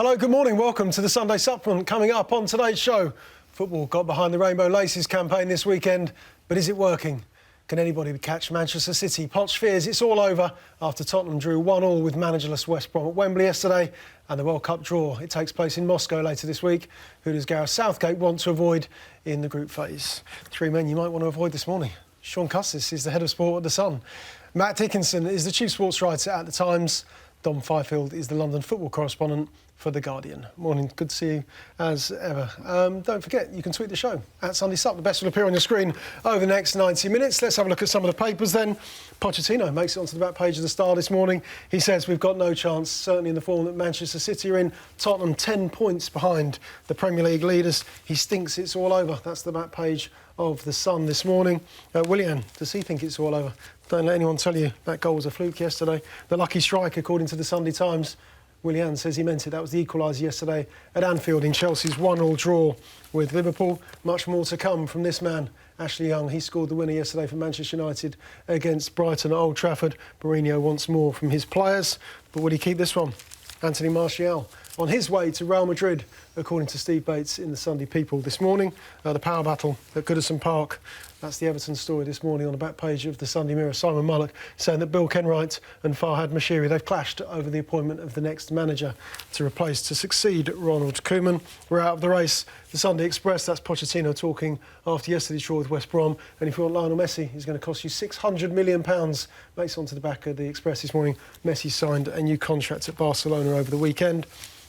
Hello, good morning. Welcome to the Sunday Supplement. Coming up on today's show, football got behind the Rainbow Laces campaign this weekend, but is it working? Can anybody catch Manchester City? Poch fears it's all over after Tottenham drew 1-1 with managerless West Brom at Wembley yesterday, and the World Cup draw. It takes place in Moscow later this week. Who does Gareth Southgate want to avoid in the group phase? Three men you might want to avoid this morning. Shaun Custis is the head of sport at The Sun. Matt Dickinson is the chief sports writer at The Times. Dom Fifield is the London football correspondent for The Guardian. Morning, good to see you as ever. Don't forget, you can tweet the show at Sunday Sup. The best will appear on your screen over the next 90 minutes. Let's have a look at some of the papers then. Pochettino makes it onto the back page of the Star this morning. He says we've got no chance, certainly in the form that Manchester City are in. Tottenham 10 points behind the Premier League leaders. He thinks it's all over. That's the back page of The Sun this morning. Willian, does he think it's all over? Don't let anyone tell you that goal was a fluke yesterday. The lucky strike, according to the Sunday Times. Willian says he meant it. That was the equaliser yesterday at Anfield in Chelsea's 1-1 draw with Liverpool. Much more to come from this man, Ashley Young. He scored the winner yesterday for Manchester United against Brighton at Old Trafford. Mourinho wants more from his players. But will he keep this one? Anthony Martial on his way to Real Madrid, according to Steve Bates in the Sunday People this morning. The power battle at Goodison Park. That's the Everton story this morning on the back page of the Sunday Mirror. Simon Mullock saying that Bill Kenwright and Farhad Moshiri, they've clashed over the appointment of the next manager to succeed Ronald Koeman. We're out of the race. The Sunday Express, that's Pochettino talking after yesterday's draw with West Brom. And if you want Lionel Messi, he's going to cost you £600 million. Makes onto the back of the Express this morning. Messi signed a new contract at Barcelona over the weekend.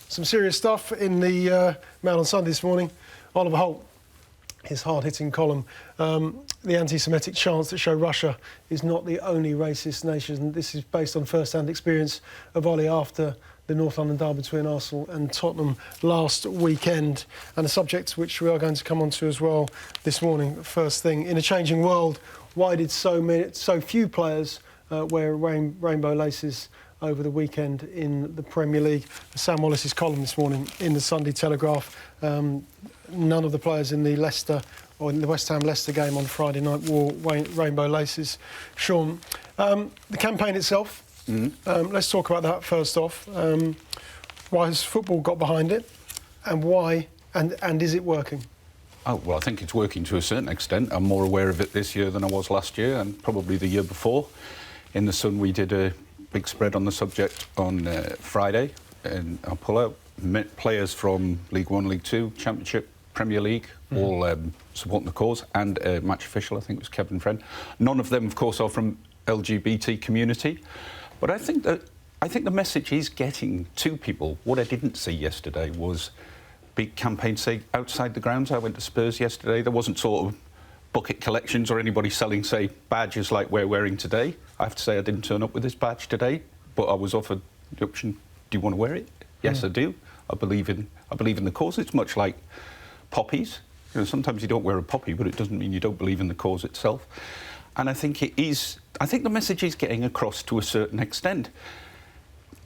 Some serious stuff in the Mail on Sunday this morning. Oliver Holt, his hard-hitting column, the anti-Semitic chants that show Russia is not the only racist nation. This is based on first-hand experience of Ollie after the North London derby between Arsenal and Tottenham last weekend, and a subject which we are going to come on to as well this morning. First thing, in a changing world, why did so few players wear rainbow laces over the weekend in the Premier League? Sam Wallace's column this morning in the Sunday Telegraph. None of the players in the West Ham-Leicester game on Friday night wore rainbow laces. Shaun, the campaign itself, let's talk about that first off. Why has football got behind it, and why, and is it working? Oh, well, I think it's working to a certain extent. I'm more aware of it this year than I was last year, and probably the year before. In The Sun, we did a big spread on the subject on Friday, and I'll pull out players from League One, League Two, Championship, Premier League, all supporting the cause, and a match official, I think it was Kevin Friend. None of them, of course, are from LGBT community, but I think the message is getting to people. What I didn't see yesterday was big campaigns, say, outside the grounds. I went to Spurs yesterday. There wasn't sort of bucket collections or anybody selling, say, badges like we're wearing today. I have to say I didn't turn up with this badge today, but I was offered the option, do you want to wear it? Yes, I do. I believe in the cause. It's much like poppies. You know, sometimes you don't wear a poppy, but it doesn't mean you don't believe in the cause itself. And I think the message is getting across to a certain extent.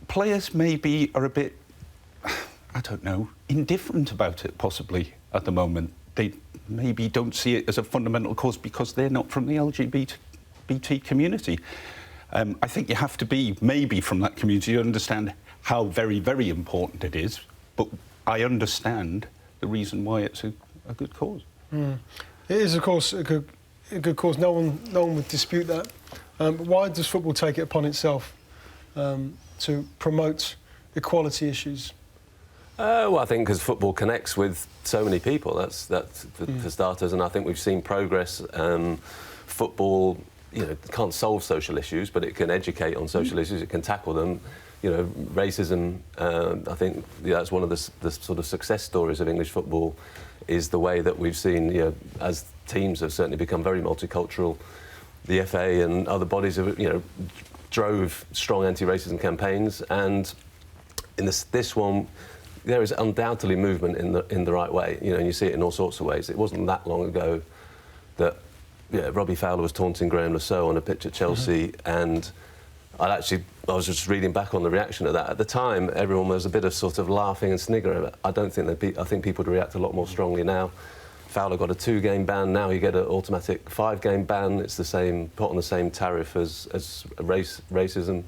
Players maybe are a bit, I don't know, indifferent about it possibly at the moment. They maybe don't see it as a fundamental cause because they're not from the LGBT community. I think you have to be maybe from that community to understand how very, very important it is, but I understand the reason why it's a good cause. It is, of course, a good cause. No one would dispute that. But why does football take it upon itself to promote equality issues? Well, I think because football connects with so many people. That's for starters, and I think we've seen progress. Football, can't solve social issues, but it can educate on social issues. It can tackle them. Racism. I think that's one of the sort of success stories of English football, is the way that we've seen, as teams have certainly become very multicultural. The FA and other bodies have, drove strong anti-racism campaigns, and in this one, there is undoubtedly movement in the right way. And you see it in all sorts of ways. It wasn't that long ago that Robbie Fowler was taunting Graham Lasso on a pitch at Chelsea, and I was just reading back on the reaction to that. At the time, everyone was a bit of sort of laughing and sniggering. I think people would react a lot more strongly now. Fowler got a 2-game ban. Now you get an automatic 5-game ban. It's the same, put on the same tariff as racism.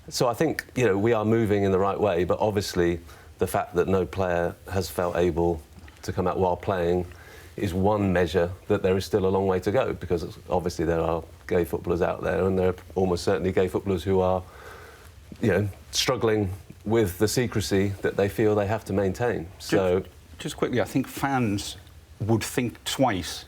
So I think, you know, we are moving in the right way, but obviously the fact that no player has felt able to come out while playing is one measure that there is still a long way to go, because obviously there are gay footballers out there, and there are almost certainly gay footballers who are, you know, struggling with the secrecy that they feel they have to maintain. So, just quickly, I think fans would think twice,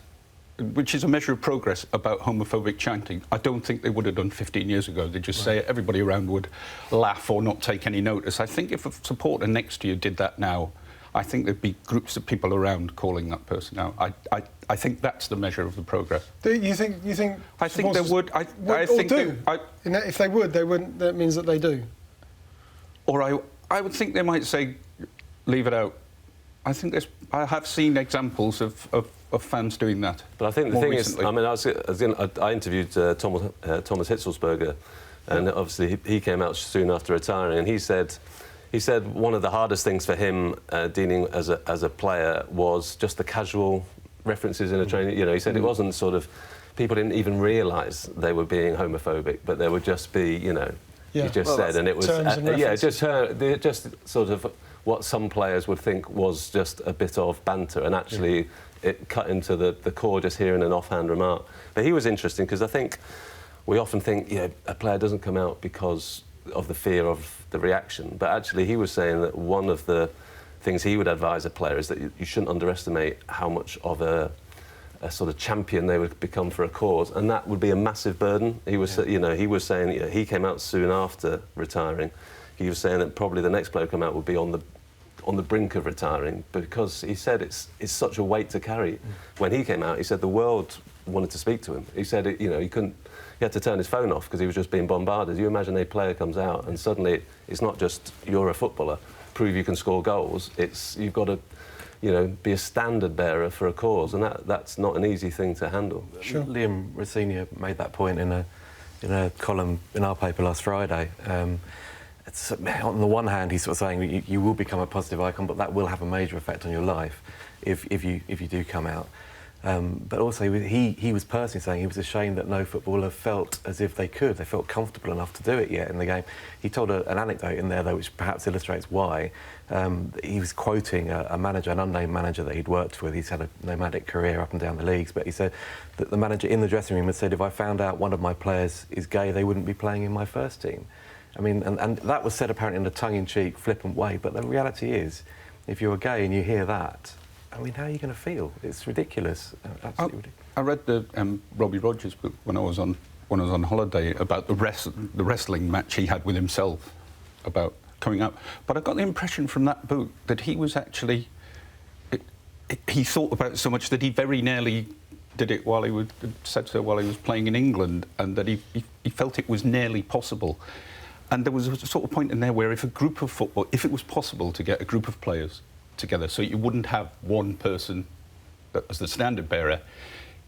which is a measure of progress, about homophobic chanting. I don't think they would have done 15 years ago. They'd just say it, everybody around would laugh or not take any notice. I think if a supporter next year did that now, I think there'd be groups of people around calling that person out. I think that's the measure of the progress. Do you think? I think they would. I think do. If they would, they wouldn't. That means that they do. Or I would think they might say, leave it out. I have seen examples of fans doing that. But I think the thing recently. is, I mean, I interviewed Thomas Hitzelsberger, and obviously he came out soon after retiring, and he said one of the hardest things for him dealing as a player was just the casual references in a training. You know, he said it wasn't sort of, people didn't even realise they were being homophobic, but there would just be, you know, you just said, and it was just sort of what some players would think was just a bit of banter, and actually it cut into the core just hearing an offhand remark. But he was interesting, because I think we often think, you know, a player doesn't come out because of the fear of the reaction, but actually he was saying that one of the things he would advise a player is that you shouldn't underestimate how much of a sort of champion they would become for a cause, and that would be a massive burden. He was, you know, he was saying, you know, he came out soon after retiring. He was saying that probably the next player to come out would be on the brink of retiring, because he said it's such a weight to carry. When he came out, he said the world wanted to speak to him. He said, you know, he had to turn his phone off because he was just being bombarded. You imagine a player comes out and suddenly it's not just you're a footballer, prove you can score goals. It's you've got to, you know, be a standard bearer for a cause, and that's not an easy thing to handle. Sure. Liam Rossini made that point in a column in our paper last Friday. It's, on the one hand, he's sort of saying you will become a positive icon, but that will have a major effect on your life if you do come out. But also, he was personally saying he was ashamed that no footballer felt as if they could. They felt comfortable enough to do it yet in the game. He told an anecdote in there, though, which perhaps illustrates why. He was quoting a manager, an unnamed manager that he'd worked with. He's had a nomadic career up and down the leagues, but he said that the manager in the dressing room had said, if I found out one of my players is gay, they wouldn't be playing in my first team. I mean, and that was said apparently in a tongue-in-cheek, flippant way, but the reality is, if you're gay and you hear that, I mean, how are you going to feel? It's ridiculous, absolutely ridiculous. I read the Robbie Rogers book when I was on holiday about the wrestling match he had with himself about coming out. But I got the impression from that book that he was actually he thought about it so much that he very nearly did it while he was playing in England, and that he felt it was nearly possible. And there was a sort of point in there where if it was possible to get a group of players together, so you wouldn't have one person that was the standard bearer,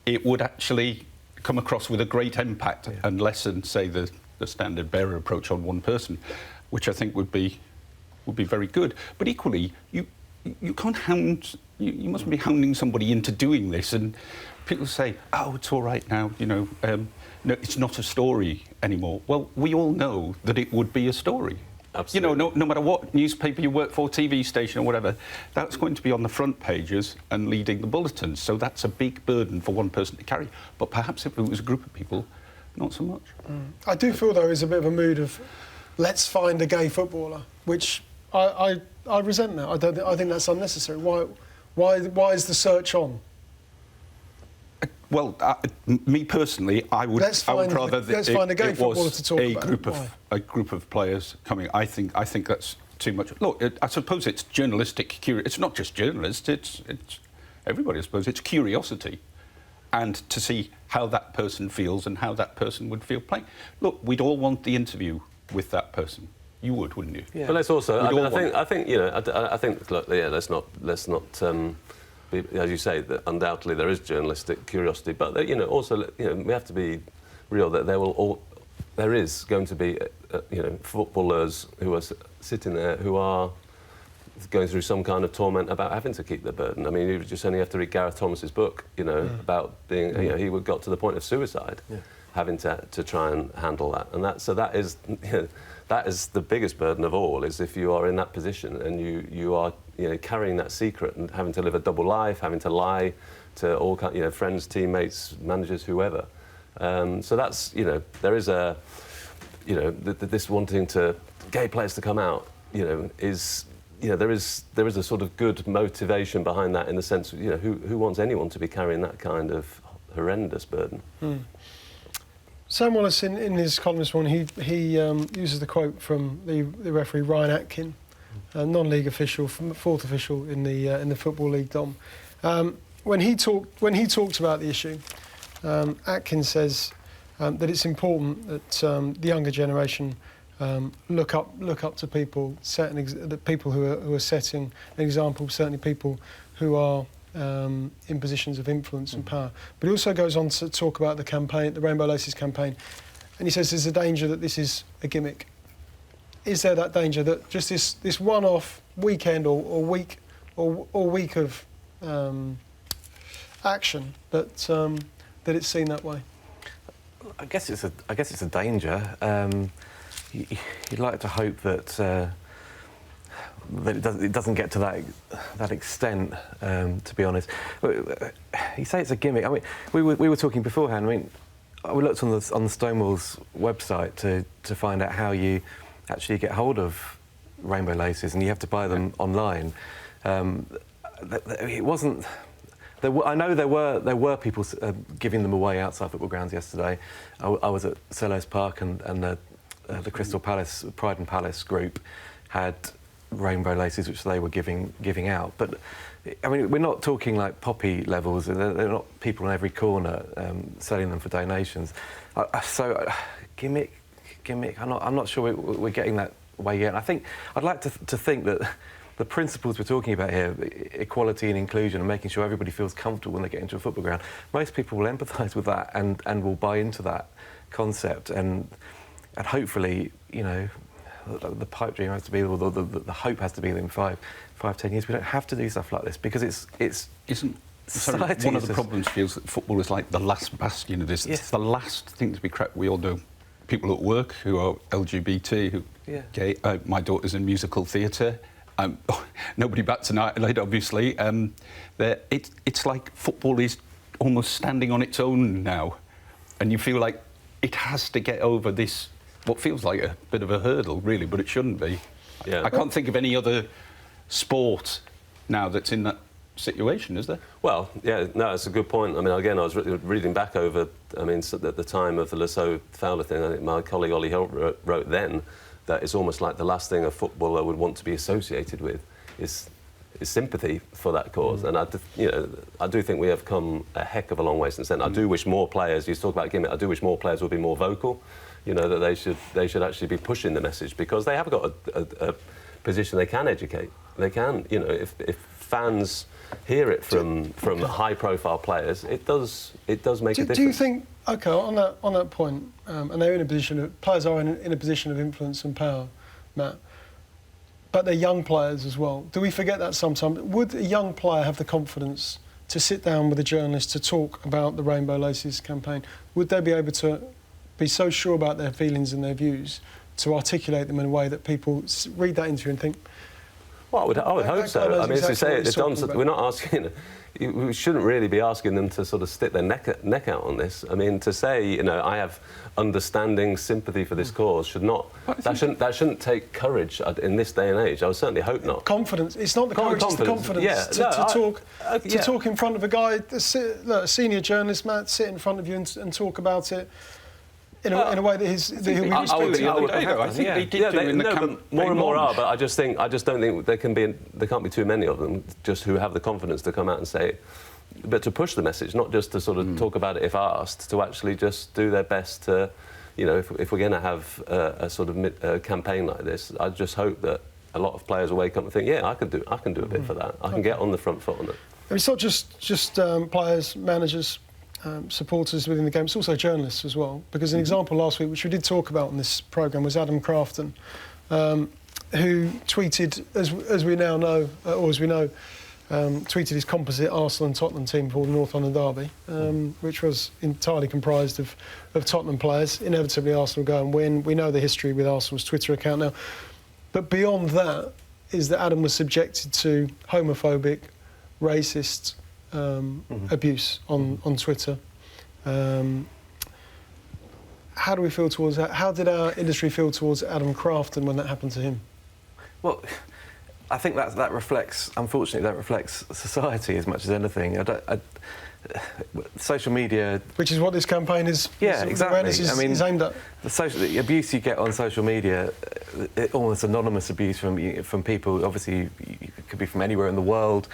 it would actually come across with a great impact and lessen, say, the standard bearer approach on one person, which I think would be very good. But equally, you can't hound. You mustn't be hounding somebody into doing this. And people say, "Oh, it's all right now," you know. No, it's not a story anymore. Well, we all know that it would be a story. Absolutely. You know, no matter what newspaper you work for, TV station or whatever, that's going to be on the front pages and leading the bulletins. So that's a big burden for one person to carry. But perhaps if it was a group of people, not so much. I do feel, though, there's a bit of a mood of let's find a gay footballer, which I resent that. I think that's unnecessary. Why is the search on? Well, me personally, I would rather that it was a group of players coming. I think that's too much. Look, I suppose it's journalistic curiosity. It's not just journalists. It's everybody. I suppose it's curiosity, and to see how that person feels and how that person would feel playing. Look, we'd all want the interview with that person. You would, wouldn't you? Yeah. But let's also. I think you know. I think. Look, yeah. Let's not. As you say, that undoubtedly there is journalistic curiosity, but you know, also, you know, we have to be real that there is going to be, you know, footballers who are sitting there who are going through some kind of torment about having to keep their burden. I mean, you just only have to read Gareth Thomas's book, you know, about being, you know, he got to the point of suicide. Yeah. having to try and handle that. And that is that is the biggest burden of all, is if you are in that position and you are carrying that secret and having to live a double life, having to lie to all friends, teammates, managers, whoever. So that's there is a this wanting to gay players to come out is there is a sort of good motivation behind that, in the sense of who wants anyone to be carrying that kind of horrendous burden. Sam Wallace, in his column this morning, he uses the quote from the referee Ryan Atkin, a non-league official, fourth official in the Football League, Dom. When he talked about the issue, Atkin says that it's important that the younger generation look up to people, people who are setting an example, certainly people who are in positions of influence and power. But he also goes on to talk about the campaign, the Rainbow Laces campaign, and he says there's a danger that this is a gimmick. Is there that danger that just this one-off weekend or week of action that it's seen that way? I guess it's a danger. You'd like to hope that it doesn't get to that extent. To be honest, you say it's a gimmick. I mean, we were talking beforehand. I mean, we looked on the Stonewall's website to find out how you actually get hold of Rainbow Laces, and you have to buy them online. It wasn't. I know there were people giving them away outside football grounds yesterday. I was at Selhurst Park, and the Crystal Palace Pride and Palace group had Rainbow Laces which they were giving out. But I mean, we're not talking like poppy levels. They're not people on every corner selling them for donations. So gimmick. I'm not sure we're getting that way yet. I think I'd like to think that the principles we're talking about here, equality and inclusion, and making sure everybody feels comfortable when they get into a football ground, most people will empathise with that and will buy into that concept. And hopefully, the pipe dream has to be, or the hope has to be that in 5-10 years we don't have to do stuff like this, because isn't one of the problems feels that football is like the last bastion of this. Yeah. It's the last thing to be cracked. We all know people at work who are LGBT, who gay. My daughter's in musical theatre. Nobody bats an eyelid, obviously. It's like football is almost standing on its own now, and you feel like it has to get over this, what feels like a bit of a hurdle, really, but it shouldn't be. Yeah. I can't think of any other sport now that's in that situation, is there? Well, yeah, no, it's a good point. I mean, again, I was reading back over, I mean, at the time of the Lasso Fowler thing, I think my colleague Ollie Hill wrote then that it's almost like the last thing a footballer would want to be associated with is sympathy for that cause. And I do think we have come a heck of a long way since then. I do wish more players, you talk about gimmick, I do wish more players would be more vocal, that they should actually be pushing the message, because they have got a position they can educate. They can, if fans hear it from high-profile players, it does make a difference. Do you think, OK, on that point, and they're in a position of, players are in a position of influence and power, Matt, but they're young players as well. Do we forget that sometimes? Would a young player have the confidence to sit down with a journalist to talk about the Rainbow Laces campaign? Would they be able to be so sure about their feelings and their views to articulate them in a way that people read that interview and think... Well, I would hope so. I mean, as you say, we're not asking... We shouldn't really be asking them to sort of stick their neck out on this. I mean, to say, I have understanding, sympathy for this cause should not... That shouldn't take courage in this day and age. I would certainly hope not. Confidence. It's not the courage, it's the confidence to talk in front of a guy, a senior journalist, Matt, sit in front of you and talk about it in a way that he'll be respected. I think they did do in the camp. More and more are, but I just don't think there can't be too many of them just who have the confidence to come out and say it. But to push the message, not just to sort of talk about it if asked, to actually just do their best to, if we're going to have a sort of campaign like this, I just hope that a lot of players will wake up and think, yeah, I can do a bit for that. I can get on the front foot on it. It's not just players, managers, supporters within the game, it's also journalists as well, because an example last week, which we did talk about on this programme, was Adam Crafton, who tweeted, as we now know, or as we know, tweeted his composite Arsenal and Tottenham team for the North London derby, which was entirely comprised of Tottenham players. Inevitably, Arsenal go and win. We know the history with Arsenal's Twitter account now. But beyond that is that Adam was subjected to homophobic, racist abuse on Twitter. How do we feel towards that? How did our industry feel towards Adam Crafton when that happened to him? Well, I think that reflects, unfortunately, that reflects society as much as anything. Social media... Which is what this campaign is. Yeah, exactly. Is aimed at. The abuse you get on social media, almost anonymous abuse from people, obviously, it could be from anywhere in the world.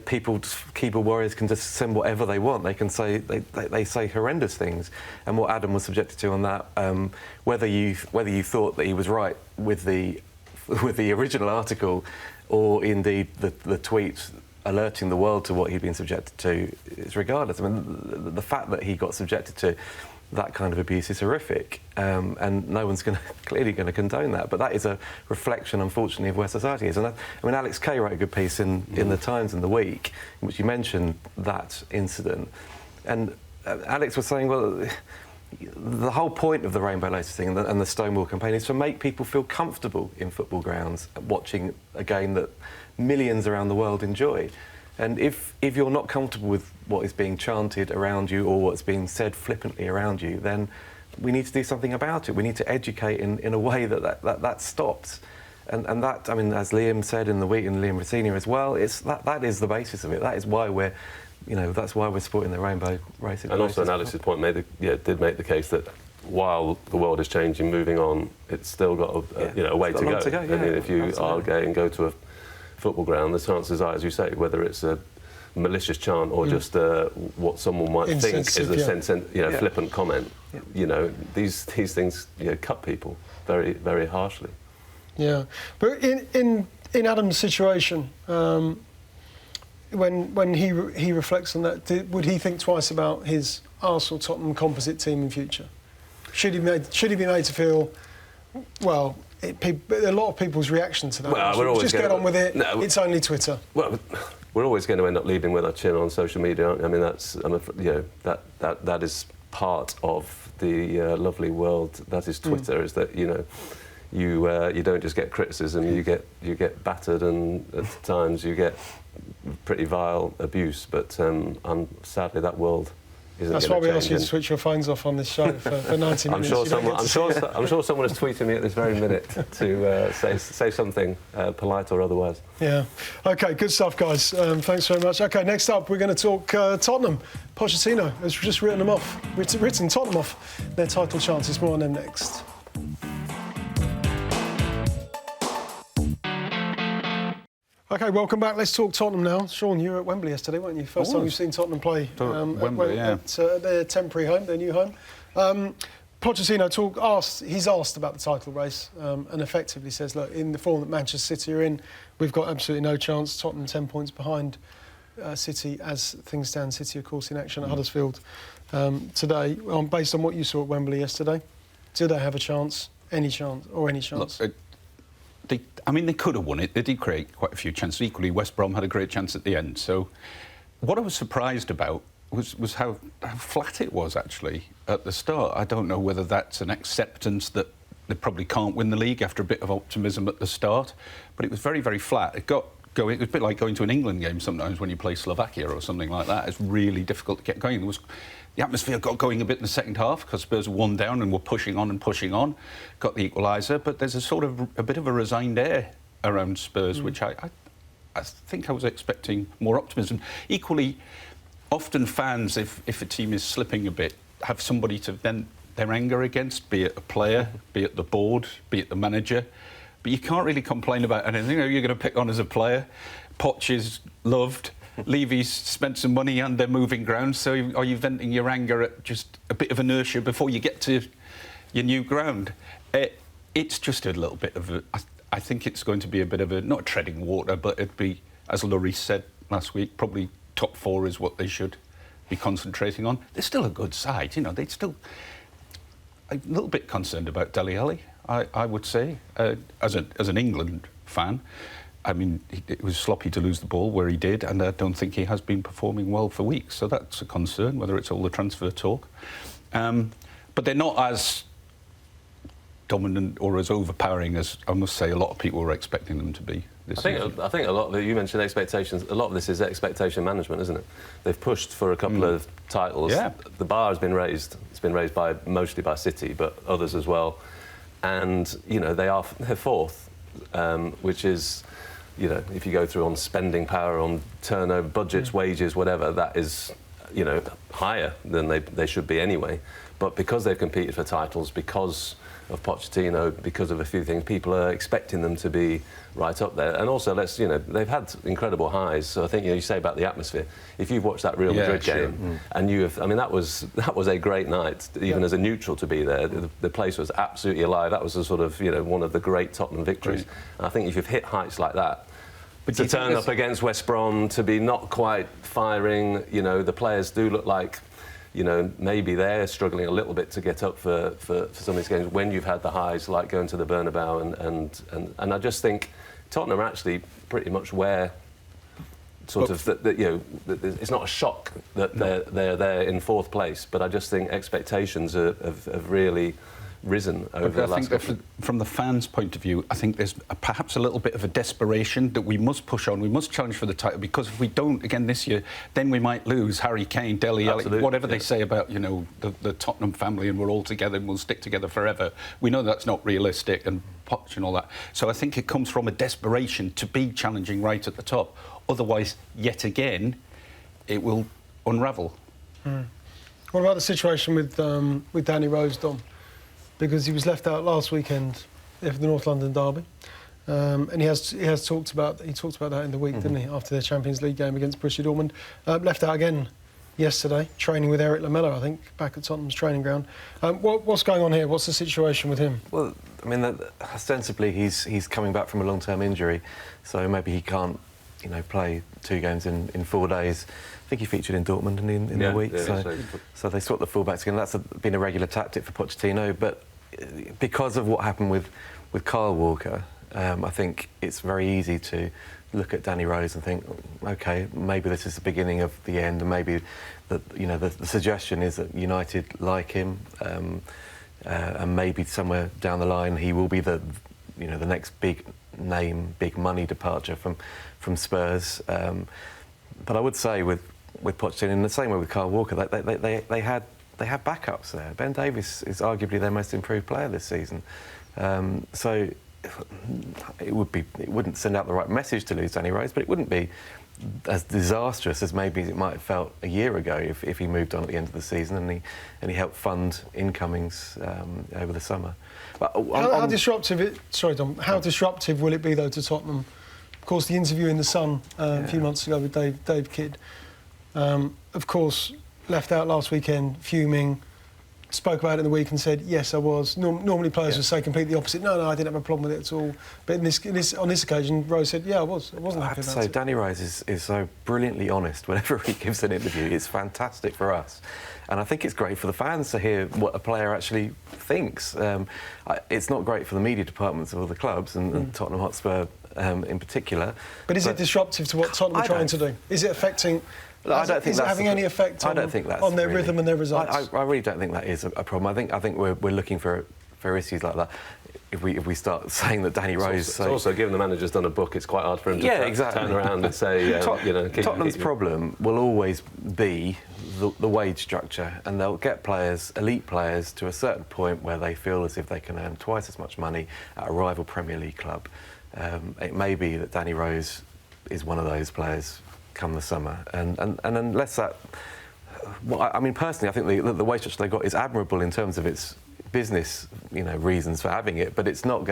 Keyboard warriors can just send whatever they want. They can say they say horrendous things, and what Adam was subjected to on that, whether you thought that he was right with the original article, or indeed the tweet alerting the world to what he'd been subjected to, is regardless. I mean, the fact that he got subjected to that kind of abuse is horrific, and no one's clearly going to condone that. But that is a reflection, unfortunately, of where society is. And I mean, Alex Kay wrote a good piece in the Times in the week, in which you mentioned that incident. And Alex was saying, well, the whole point of the Rainbow Laces thing and the Stonewall campaign is to make people feel comfortable in football grounds, watching a game that millions around the world enjoy. And if you're not comfortable with what is being chanted around you or what's being said flippantly around you, then we need to do something about it. We need to educate in a way that stops. And that, I mean, as Liam said in the week, and Liam Rosenior as well, that is the basis of it. That is why that's why we're supporting the Rainbow Races. And also, Alex's point did make the case that while the world is changing, moving on, it's still got a way to go. I mean, if you are gay and go to a football ground, the chances are, as you say, whether it's a malicious chant or just what someone might think is a flippant comment, these things cut people very, very harshly. Yeah, but in Adam's situation, when he reflects on that, would he think twice about his Arsenal Tottenham composite team in future? Should he be made to feel, well, a lot of people's reaction to that. Well, just get on with it. No, it's only Twitter. Well, we're always going to end up leading with our chin on social media, aren't we? I mean, that is part of the lovely world that is Twitter. Is that you don't just get criticism, you get battered, and at times you get pretty vile abuse. But sadly, that world. That's why we asked you to switch your phones off on this show for 90 minutes. I'm sure someone is tweeting me at this very minute to say something polite or otherwise. Yeah. OK, good stuff, guys. Thanks very much. OK, next up, we're going to talk Tottenham. Pochettino has just written Tottenham off their title chances. More on them next. OK, welcome back. Let's talk Tottenham now. Shaun, you were at Wembley yesterday, weren't you? First time you've seen Tottenham play Wembley, at their temporary home, their new home. Pochettino he's asked about the title race and effectively says, look, in the form that Manchester City are in, we've got absolutely no chance. Tottenham 10 points behind City as things stand. City, of course, in action at Huddersfield today. Based on what you saw at Wembley yesterday, do they have a chance? Any chance? Look, they could have won it. They did create quite a few chances. Equally, West Brom had a great chance at the end. So what I was surprised about was how flat it was, actually, at the start. I don't know whether that's an acceptance that they probably can't win the league after a bit of optimism at the start, but it was very, very flat. It got going. It was a bit like going to an England game sometimes when you play Slovakia or something like that. It's really difficult to get going. The atmosphere got going a bit in the second half because Spurs were 1 down and were pushing on, got the equaliser, but there's a bit of a resigned air around Spurs, which I think I was expecting more optimism. Equally, often fans, if a team is slipping a bit, have somebody to vent their anger against, be it a player, be it the board, be it the manager. But you can't really complain about anything. You're going to pick on as a player. Poch is loved. Levy's spent some money on their moving ground, so are you venting your anger at just a bit of inertia before you get to your new ground? It's just a little bit of I think it's going to be a bit of not treading water, but it'd be, as Lloris said last week, probably top 4 is what they should be concentrating on. They're still a good side, they're still a little bit concerned about Dele Alli, I would say, as an England fan. I mean, it was sloppy to lose the ball where he did, and I don't think he has been performing well for weeks. So that's a concern, whether it's all the transfer talk. But they're not as dominant or as overpowering as I must say a lot of people were expecting them to be this season. I think a lot of it, you mentioned expectations, a lot of this is expectation management, isn't it? They've pushed for a couple of titles. Yeah. The bar has been raised. It's been raised by mostly by City, but others as well. And, you know, they're fourth, which is, you know, if you go through on spending power, on turnover, budgets, wages, whatever, that is, you know, higher than they should be anyway. But because they've competed for titles, because of Pochettino, because of a few things, people are expecting them to be right up there. And also, they've had incredible highs. So I think, you say about the atmosphere. If you've watched that Real Madrid game, and that was a great night, even as a neutral to be there. The place was absolutely alive. That was a sort of, one of the great Tottenham victories. And I think if you've hit heights like that, but to turn up against West Brom, to be not quite firing, the players do look like, maybe they're struggling a little bit to get up for some of these games when you've had the highs, like going to the Bernabeu, and I just think Tottenham are actually pretty much where it's not a shock that they're there in fourth place, but I just think expectations have really risen over the last couple. From the fans' point of view, I think there's perhaps a little bit of a desperation that we must push on, we must challenge for the title, because if we don't again this year, then we might lose Harry Kane, Dele Alli, whatever they say about, the Tottenham family and we're all together and we'll stick together forever. We know that's not realistic, and Poch and all that. So I think it comes from a desperation to be challenging right at the top. Otherwise, yet again, it will unravel. What about the situation with Danny Rose, Dom? Because he was left out last weekend for the North London derby, and he has talked about that in the week, didn't he? After their Champions League game against Borussia Dortmund, left out again yesterday, training with Eric Lamela, I think, back at Tottenham's training ground. What's going on here? What's the situation with him? Well, I mean, ostensibly he's coming back from a long-term injury, so maybe he can't, play 2 games in 4 days. I think he featured in Dortmund in the week, so they swapped the fullbacks again. That's been a regular tactic for Pochettino, but because of what happened with Kyle Walker, I think it's very easy to look at Danny Rose and think, OK, maybe this is the beginning of the end, and maybe the suggestion is that United like him, and maybe somewhere down the line he will be the next big name, big money departure from Spurs. But I would say with Pochettino, in the same way with Kyle Walker, they had backups there. Ben Davies is arguably their most improved player this season. So it wouldn't send out the right message to lose Danny Rose, but it wouldn't be as disastrous as maybe it might have felt a year ago if he moved on at the end of the season and he helped fund incomings over the summer. But how disruptive? Sorry, Dom. How disruptive will it be though to Tottenham? Of course, the interview in the Sun a few months ago with Dave Kidd. Of course, left out last weekend, fuming. Spoke about it in the week and said, yes, I was. Normally players would say completely the opposite. No, I didn't have a problem with it at all. But on this occasion, Rose said, yeah, I was. I wasn't happy about it. I have to say, Danny Rose is so brilliantly honest whenever he gives an interview. It's fantastic for us. And I think it's great for the fans to hear what a player actually thinks. It's not great for the media departments of all the clubs, and Tottenham Hotspur in particular. But is it disruptive to what Tottenham are trying to do? Is it affecting... I don't think is it having any effect on their rhythm and their results? I really don't think that is a problem. I think we're looking for issues like that. If we start saying that Danny Rose... It's also, given the manager's done a book, it's quite hard for him to turn around and say... Tottenham's problem will always be the wage structure, and they'll get elite players, to a certain point where they feel as if they can earn twice as much money at a rival Premier League club. It may be that Danny Rose is one of those players come the summer, and unless that... Well, I mean, personally, I think the wage structure they got is admirable in terms of its business, reasons for having it, but it's not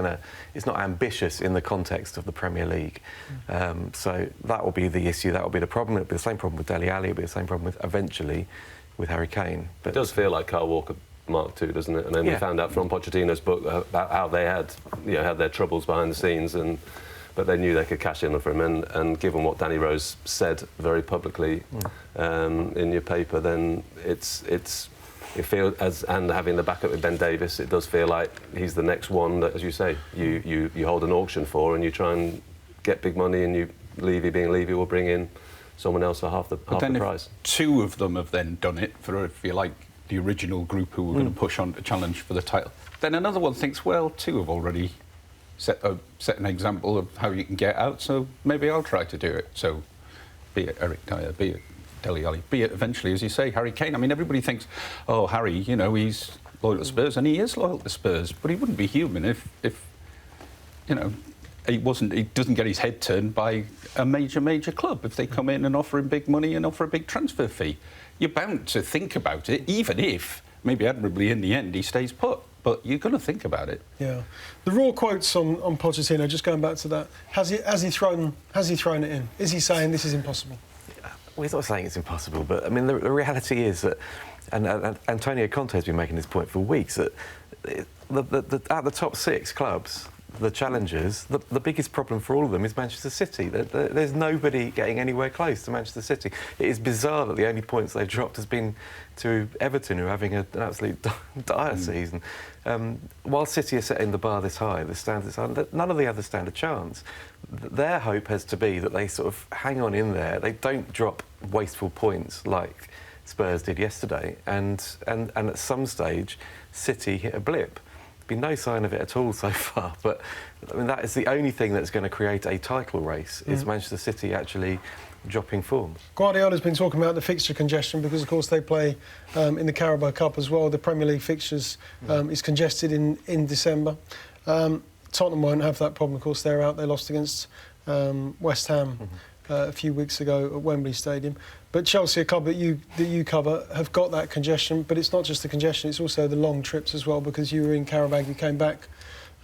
ambitious in the context of the Premier League. So that will be the issue. That will be the problem. It'll be the same problem with Dele Alli. It'll be the same problem eventually with Harry Kane. But it does feel like Kyle Walker Mark II, doesn't it? And then we found out from Pochettino's book about how they had their troubles behind the scenes, but they knew they could cash in for him. And given what Danny Rose said very publicly in your paper, then it feels, and having the backup with Ben Davies, it does feel like he's the next one that, as you say, you hold an auction for, and you try and get big money and Levy being Levy will bring in someone else for half the price. Two of them have then done it for, if you like, the original group who were going to push on to challenge for the title. Then another one thinks, well, two have already set an example of how you can get out, so maybe I'll try to do it. So be it Eric Dyer, be it Dele Alli, be it eventually, as you say, Harry Kane. I mean, everybody thinks, oh, Harry, you know, he's loyal to Spurs, and he is loyal to Spurs, but he wouldn't be human if you know, he doesn't get his head turned by a major club if they come in and offer him big money and offer a big transfer fee. You're bound to think about it, even if, maybe admirably in the end, he stays put. But you're going to think about it. Yeah. The raw quotes on Pochettino, just going back to that, has he thrown it in? Is he saying this is impossible? Well, he's not saying it's impossible, but I mean, the reality is that, and Antonio Conte has been making this point for weeks, that out the top 6 clubs, the challengers, the biggest problem for all of them is Manchester City. There's nobody getting anywhere close to Manchester City. It is bizarre that the only points they've dropped has been to Everton, who are having an absolute dire season. While City are setting the bar this high, the standards high, none of the others stand a chance. Their hope has to be that they sort of hang on in there. They don't drop wasteful points like Spurs did yesterday, and at some stage, City hit a blip. Been no sign of it at all so far, but I mean that is the only thing that's going to create a title race is Manchester City actually dropping form. Guardiola's been talking about the fixture congestion because, of course, they play in the Carabao Cup as well. The Premier League fixtures is congested in December. Tottenham won't have that problem, of course. They're out. They lost against West Ham a few weeks ago at Wembley Stadium. But Chelsea, a club that you cover, have got that congestion. But it's not just the congestion; it's also the long trips as well. Because you were in Carabao, you came back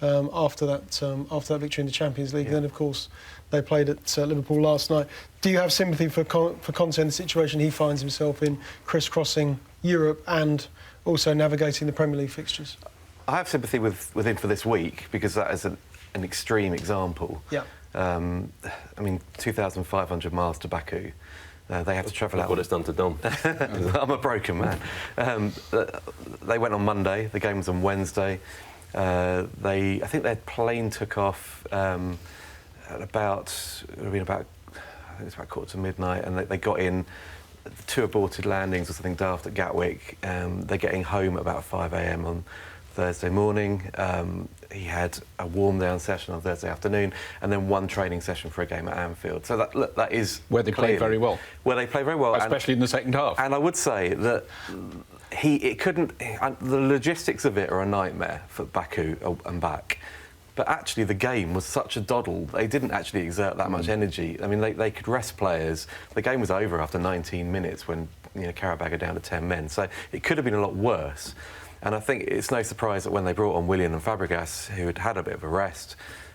after that victory in the Champions League. And then, of course, they played at Liverpool last night. Do you have sympathy for Conte and the situation he finds himself in, crisscrossing Europe and also navigating the Premier League fixtures? I have sympathy with him for this week because that is an extreme example. Yeah. I mean, 2,500 miles to Baku. They have to travel out. What it's done to Dom. I'm a broken man. They went on Monday. The game was on Wednesday. I think their plane took off at about midnight, and they got in 2 aborted landings or something daft at Gatwick. They're getting home at about 5 a.m. on Thursday morning. He had a warm-down session on Thursday afternoon and then 1 training session for a game at Anfield. So that is... Where they played very well. Where they played very well. Especially in the second half. And I would say that the logistics of it are a nightmare for Baku and back. But actually the game was such a doddle, they didn't actually exert that much energy. I mean, they could rest players. The game was over after 19 minutes when Carabao are down to 10 men. So it could have been a lot worse. And I think it's no surprise that when they brought on Willian and Fabregas, who had had a bit of a rest,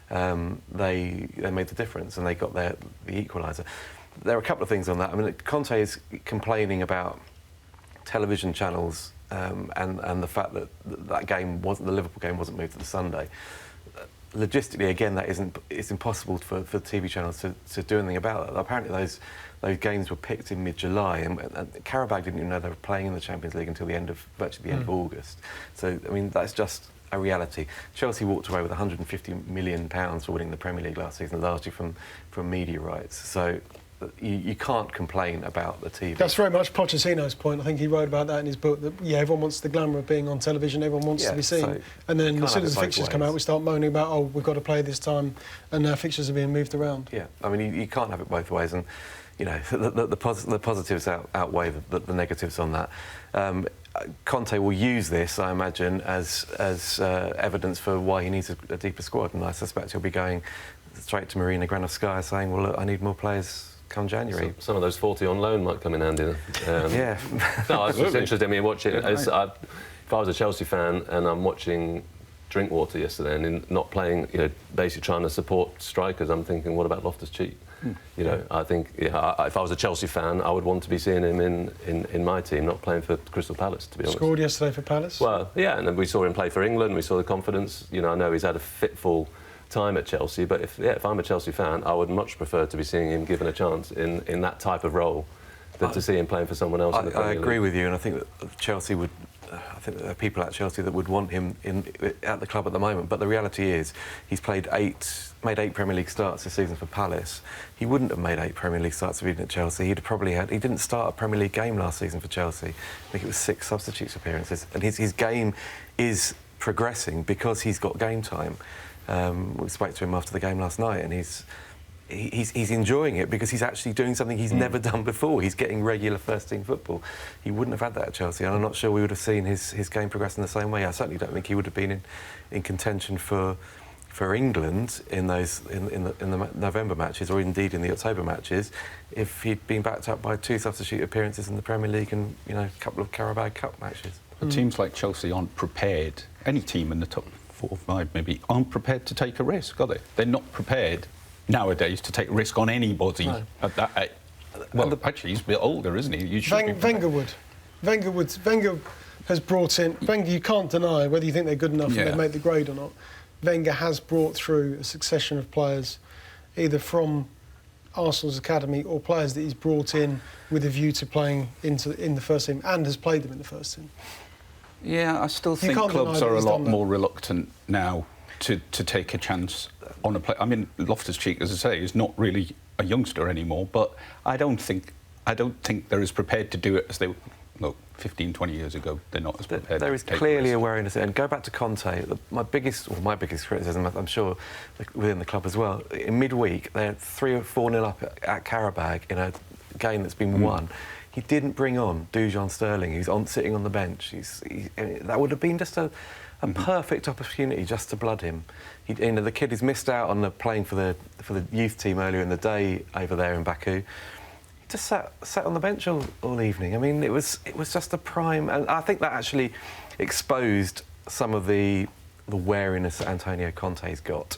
they made the difference and they got the equaliser. There are a couple of things on that. I mean, Conte is complaining about television channels and the fact that the Liverpool game wasn't moved to the Sunday. Logistically, again, it's impossible for TV channels to do anything about that. Apparently, those games were picked in mid-July, and Carabao didn't even know they were playing in the Champions League until virtually the end of August. So, I mean, that's just a reality. Chelsea walked away with £150 million for winning the Premier League last season, largely from media rights. So you can't complain about the TV. That's very much Pochettino's point. I think he wrote about that in his book, that, everyone wants the glamour of being on television, everyone wants to be seen. So and then as soon as the fixtures come out, we start moaning about, oh, we've got to play this time, and now fixtures are being moved around. Yeah, I mean, you can't have it both ways, and, the positives outweigh the negatives on that. Conte will use this, I imagine, as evidence for why he needs a deeper squad, and I suspect he'll be going straight to Marina Granovskaya saying, well, look, I need more players come January. Some of those 40 on loan might come in handy. Yeah. No, it's just interesting me watching. If I was a Chelsea fan and I'm watching Drinkwater yesterday and not playing, basically trying to support strikers, I'm thinking, what about Loftus-Cheek? I think if I was a Chelsea fan, I would want to be seeing him in my team, not playing for Crystal Palace, to be honest. Scored yesterday for Palace? Well, yeah, and then we saw him play for England, we saw the confidence. I know he's had a fitful time at Chelsea, but if I'm a Chelsea fan, I would much prefer to be seeing him given a chance in that type of role than to see him playing for someone else in the Premier League. I agree with you, and I think that Chelsea would... I think there are people at Chelsea that would want him at the club at the moment. But the reality is, he's made 8 Premier League starts this season for Palace. He wouldn't have made 8 Premier League starts if he'd been at Chelsea. He didn't start a Premier League game last season for Chelsea. I think it was 6 substitutes appearances. And his game is progressing because he's got game time. We spoke to him after the game last night, and he's enjoying it because he's actually doing something he's never done before. He's getting regular first-team football. He wouldn't have had that at Chelsea, and I'm not sure we would have seen his game progress in the same way. I certainly don't think he would have been in contention for England in the November matches, or indeed in the October matches, if he'd been backed up by 2 substitute appearances in the Premier League and a couple of Carabao Cup matches. Teams like Chelsea aren't prepared. Any team in the top 4 or 5 maybe aren't prepared to take a risk, are they? They're not prepared nowadays to take a risk on anybody at that. Well, actually, he's a bit older, isn't he? Wenger has brought in. Wenger, you can't deny whether you think they're good enough and they make the grade or not. Wenger has brought through a succession of players, either from Arsenal's academy or players that he's brought in with a view to playing in the first team, and has played them in the first team. Yeah, I still think clubs are a lot more reluctant now to take a chance on a player. I mean, Loftus-Cheek, as I say, is not really a youngster anymore, but I don't think they're as prepared to do it as they were. Look, 15, 20 years ago, they're not as prepared. There is clearly awareness, and go back to Conte. My biggest criticism, I'm sure, within the club as well. In midweek, they're 3 or 4-0 up at Qarabağ in a game that's been won. He didn't bring on Dujon Sterling, who's sitting on the bench. That would have been just a perfect opportunity just to blood him. The kid has missed out on playing for the youth team earlier in the day over there in Baku. He just sat on the bench all evening. I mean, it was just a prime, and I think that actually exposed some of the wariness that Antonio Conte's got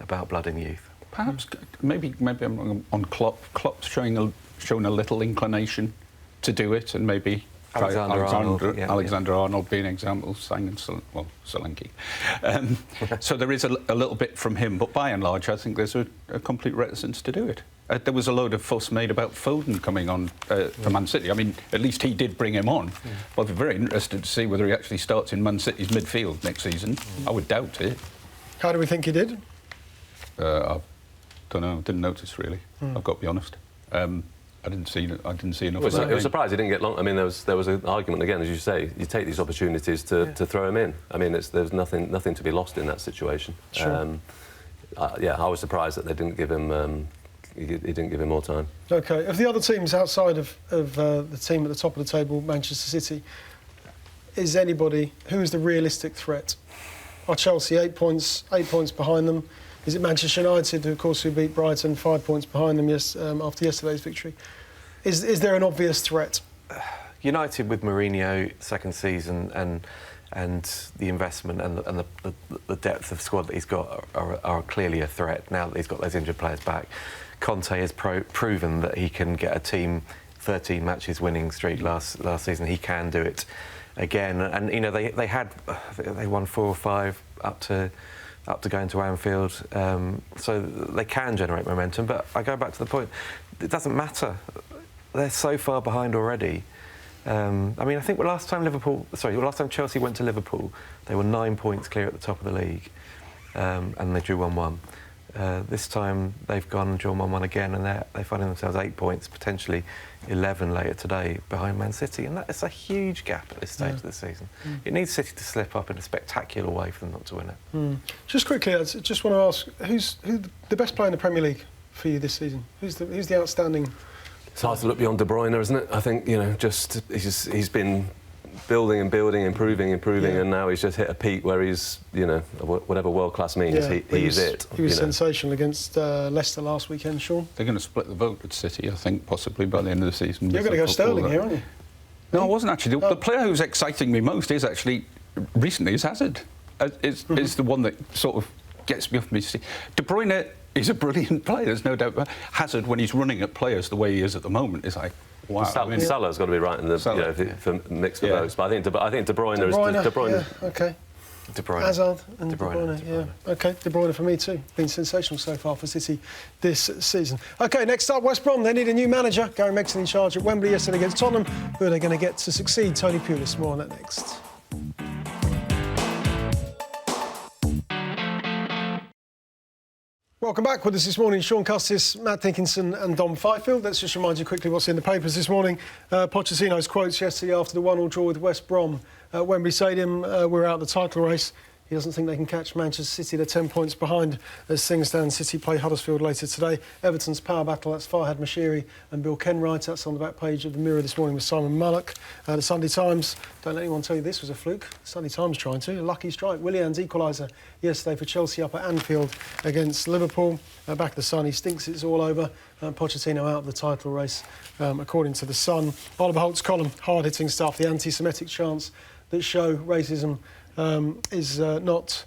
about blooding youth. Perhaps, maybe I'm wrong on Klopp. Klopp's showing a little inclination to do it, and maybe Alexander Arnold being an example, Solanke. So there is a little bit from him, but by and large, I think there's a complete reticence to do it. There was a load of fuss made about Foden coming on for Man City. I mean, at least he did bring him on. I'll be very interested to see whether he actually starts in Man City's midfield next season. I would doubt it. How do we think he did? I don't know. Didn't notice really. I've got to be honest. I didn't see enough. It was surprised he didn't get long. I mean, there was an argument again, as you say. You take these opportunities to throw him in. I mean, there's nothing to be lost in that situation. Sure. I was surprised that they didn't give him. He didn't give him more time. OK. Of the other teams outside of the team at the top of the table, Manchester City, is anybody who is the realistic threat? Are Chelsea 8 points behind them? Is it Manchester United, who, of course, who beat Brighton 5 points behind them after yesterday's victory? Is there an obvious threat? United with Mourinho, second season, and the investment and the depth of squad that he's got are clearly a threat now that he's got those injured players back. Conte has proven that he can get a team 13 matches winning streak last season. He can do it again, and they won 4 or 5 up to going to Anfield, so they can generate momentum. But I go back to the point, it doesn't matter. They're so far behind already. I mean, I think last time Chelsea went to Liverpool, they were 9 points clear at the top of the league, and they drew 1-1. This time they've gone and drawn 1-1 again, and they're finding themselves 8 points, potentially 11 later today, behind Man City, and that's a huge gap at this stage of the season. It needs City to slip up in a spectacular way for them not to win it. Just quickly, I just want to ask, who's the best player in the Premier League for you this season? Who's the outstanding? It's hard to look beyond De Bruyne, isn't it? I think he's been building and building, improving, and now he's just hit a peak where he's, whatever world class means, he's it. He was sensational against Leicester last weekend, Shaun. They're going to split the vote at City, I think, possibly by the end of the season. You're going to go Sterling here, aren't you? No, I wasn't actually. The player who's exciting me most is actually recently is Hazard. Is the one that sort of gets me off my seat. De Bruyne is a brilliant player, there's no doubt. Hazard, when he's running at players the way he is at the moment, is like, wow. Salah's got to be right in the for mix for votes, but I think De Bruyne is De Bruyne. Yeah, OK. De Bruyne. Hazard and De Bruyne. Yeah, OK. De Bruyne for me too. Been sensational so far for City this season. OK, next up, West Brom. They need a new manager. Gary Megson in charge at Wembley yesterday against Tottenham. Who are they going to get to succeed? Tony Pulis. More on that next. Welcome back. With us this morning, Shaun, Custis, Matt Dickinson and Dom Fifield. Let's just remind you quickly what's in the papers this morning. Pochettino's quotes yesterday after the 1-1 draw with West Brom at Wembley Stadium. We're out of the title race. He doesn't think they can catch Manchester City. They're 10 points behind as things stand. City play Huddersfield later today. Everton's power battle, that's Farhad Moshiri and Bill Kenwright. That's on the back page of the Mirror this morning with Simon Mallock. The Sunday Times, don't let anyone tell you this was a fluke. The Sunday Times trying to. A lucky strike. Willian's equaliser yesterday for Chelsea up at Anfield against Liverpool. Back of the Sun, he stinks it's all over. Pochettino out of the title race, according to The Sun. Oliver Holt's column, hard-hitting stuff. The anti-Semitic chants that show racism that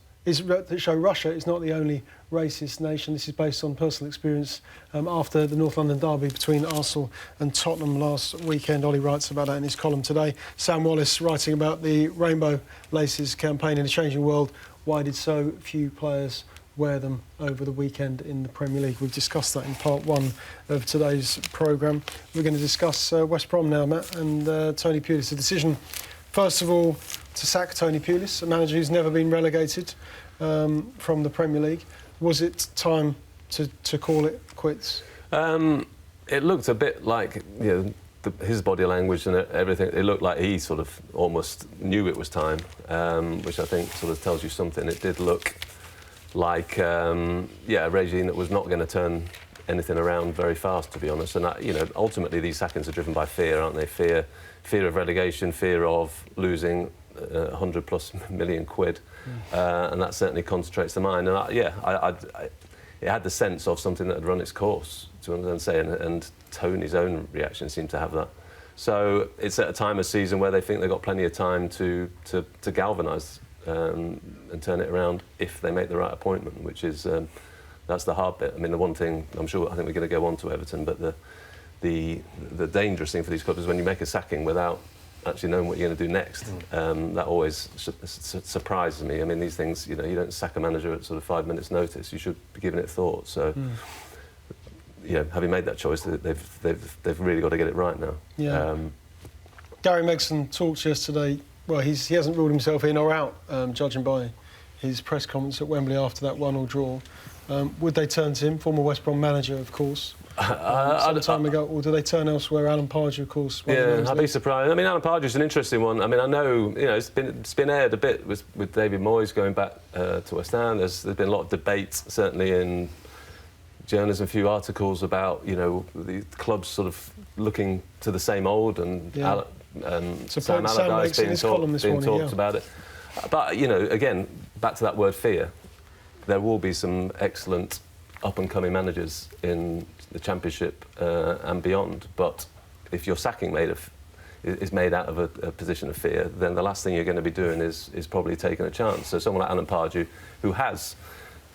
show Russia is not the only racist nation. This is based on personal experience after the North London derby between Arsenal and Tottenham last weekend. Ollie writes about that in his column today. Sam Wallace writing about the Rainbow Laces campaign in a changing world. Why did so few players wear them over the weekend in the Premier League? We've discussed that in part one of today's programme. We're going to discuss West Brom now, Matt, and Tony Pulis. The decision, first of all, to sack Tony Pulis, a manager who's never been relegated from the Premier League. Was it time to call it quits? It looked a bit like, his body language and everything. It looked like he sort of almost knew it was time, which I think sort of tells you something. It did look like, a regime that was not going to turn anything around very fast, to be honest. And ultimately these sackings are driven by fear, aren't they? Fear of relegation, fear of losing 100+ million quid, and that certainly concentrates the mind. And it had the sense of something that had run its course, to understand, and Tony's own reaction seemed to have that. So it's at a time of season where they think they've got plenty of time to galvanise and turn it around if they make the right appointment, which is that's the hard bit. I mean, the one thing I think we're going to go on to Everton, but the dangerous thing for these clubs is when you make a sacking without actually knowing what you're going to do next. That always surprises me. I mean, these things, you don't sack a manager at sort of 5 minutes' notice. You should be giving it thought. So, having made that choice, they've really got to get it right now. Yeah. Gary Megson talked yesterday. Well, he hasn't ruled himself in or out, judging by his press conference at Wembley after that 1-1 draw. Would they turn to him, former West Brom manager, of course? Some time ago, or do they turn elsewhere? Alan Pardew, of course. I'd be surprised. I mean, Alan Pardew's an interesting one. I mean, I know it's been aired a bit with David Moyes going back to West Ham. There's been a lot of debate, certainly in journalism, a few articles about the clubs sort of looking to the same old, and Sam Allardyce being talked about it. But again, back to that word fear. There will be some excellent up-and-coming managers in the Championship and beyond, but if your sacking is made out of a position of fear, then the last thing you're going to be doing is probably taking a chance. So someone like Alan Pardew, who has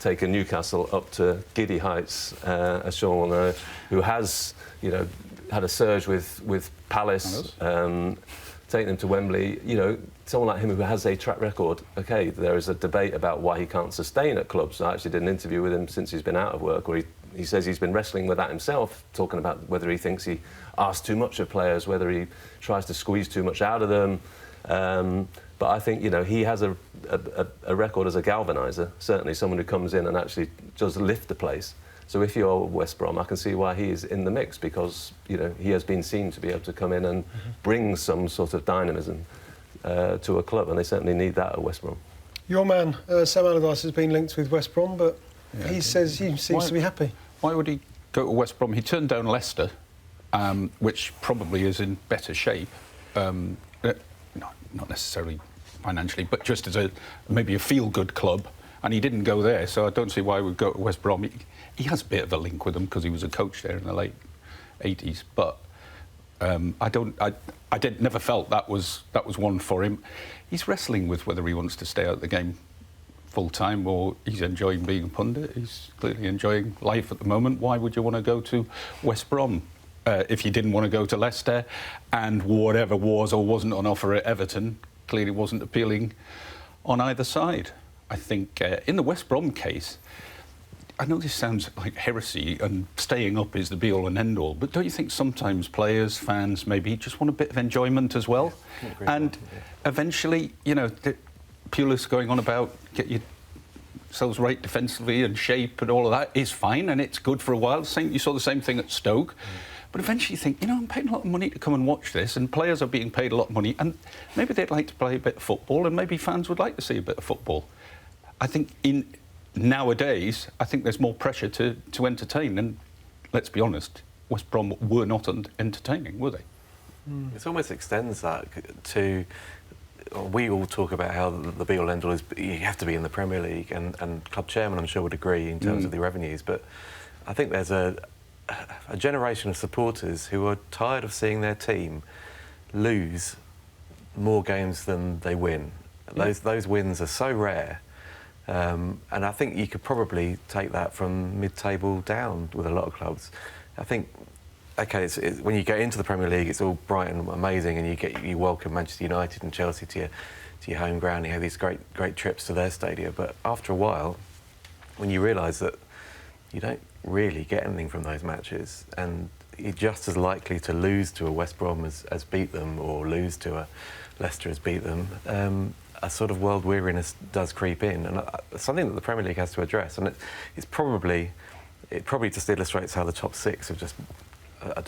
taken Newcastle up to giddy heights, as Shaun will know, who has had a surge with Palace, taking them to Wembley, someone like him who has a track record. Okay, there is a debate about why he can't sustain at clubs. I actually did an interview with him since he's been out of work, where he says he's been wrestling with that himself, talking about whether he thinks he asks too much of players, whether he tries to squeeze too much out of them. But I think, he has a record as a galvaniser, certainly someone who comes in and actually does lift the place. So if you're West Brom, I can see why he is in the mix, because, he has been seen to be able to come in and bring some sort of dynamism to a club, and they certainly need that at West Brom. Your man, Sam Allardyce, has been linked with West Brom, but he says he seems to be happy. Why would he go to West Brom? He turned down Leicester, which probably is in better shape. Not necessarily financially, but just as maybe a feel-good club. And he didn't go there, so I don't see why he would go to West Brom. He has a bit of a link with them because he was a coach there in the late 80s, but I never felt that was one for him. He's wrestling with whether he wants to stay out of the game full-time or he's enjoying being a pundit. He's clearly enjoying life at the moment. Why would you want to go to West Brom if you didn't want to go to Leicester? And whatever was or wasn't on offer at Everton clearly wasn't appealing on either side. I think in the West Brom case, I know this sounds like heresy and staying up is the be-all and end-all, but don't you think sometimes players, fans, maybe just want a bit of enjoyment as well? And eventually, Pulis going on about get your themselves right defensively and shape and all of that is fine, and it's good for a while. You saw the same thing at Stoke. But eventually you think, I'm paying a lot of money to come and watch this, and players are being paid a lot of money, and maybe they'd like to play a bit of football, and maybe fans would like to see a bit of football. I think nowadays, I think there's more pressure to entertain, and let's be honest, West Brom were not entertaining, were they? It almost extends that to... We all talk about how the be-all end-all is you have to be in the Premier League, and club chairman, I'm sure, would agree in terms of the revenues, but I think there's a generation of supporters who are tired of seeing their team lose more games than they win. Those wins are so rare, and I think you could probably take that from mid-table down with a lot of clubs. I think, OK, when you get into the Premier League, it's all bright and amazing, and you welcome Manchester United and Chelsea to your home ground. You have these great trips to their stadia, but after a while, when you realise that you don't really get anything from those matches, and you're just as likely to lose to a West Brom as beat them, or lose to a Leicester as beat them, a sort of world weariness does creep in, and something that the Premier League has to address. And it probably just illustrates how the top six are just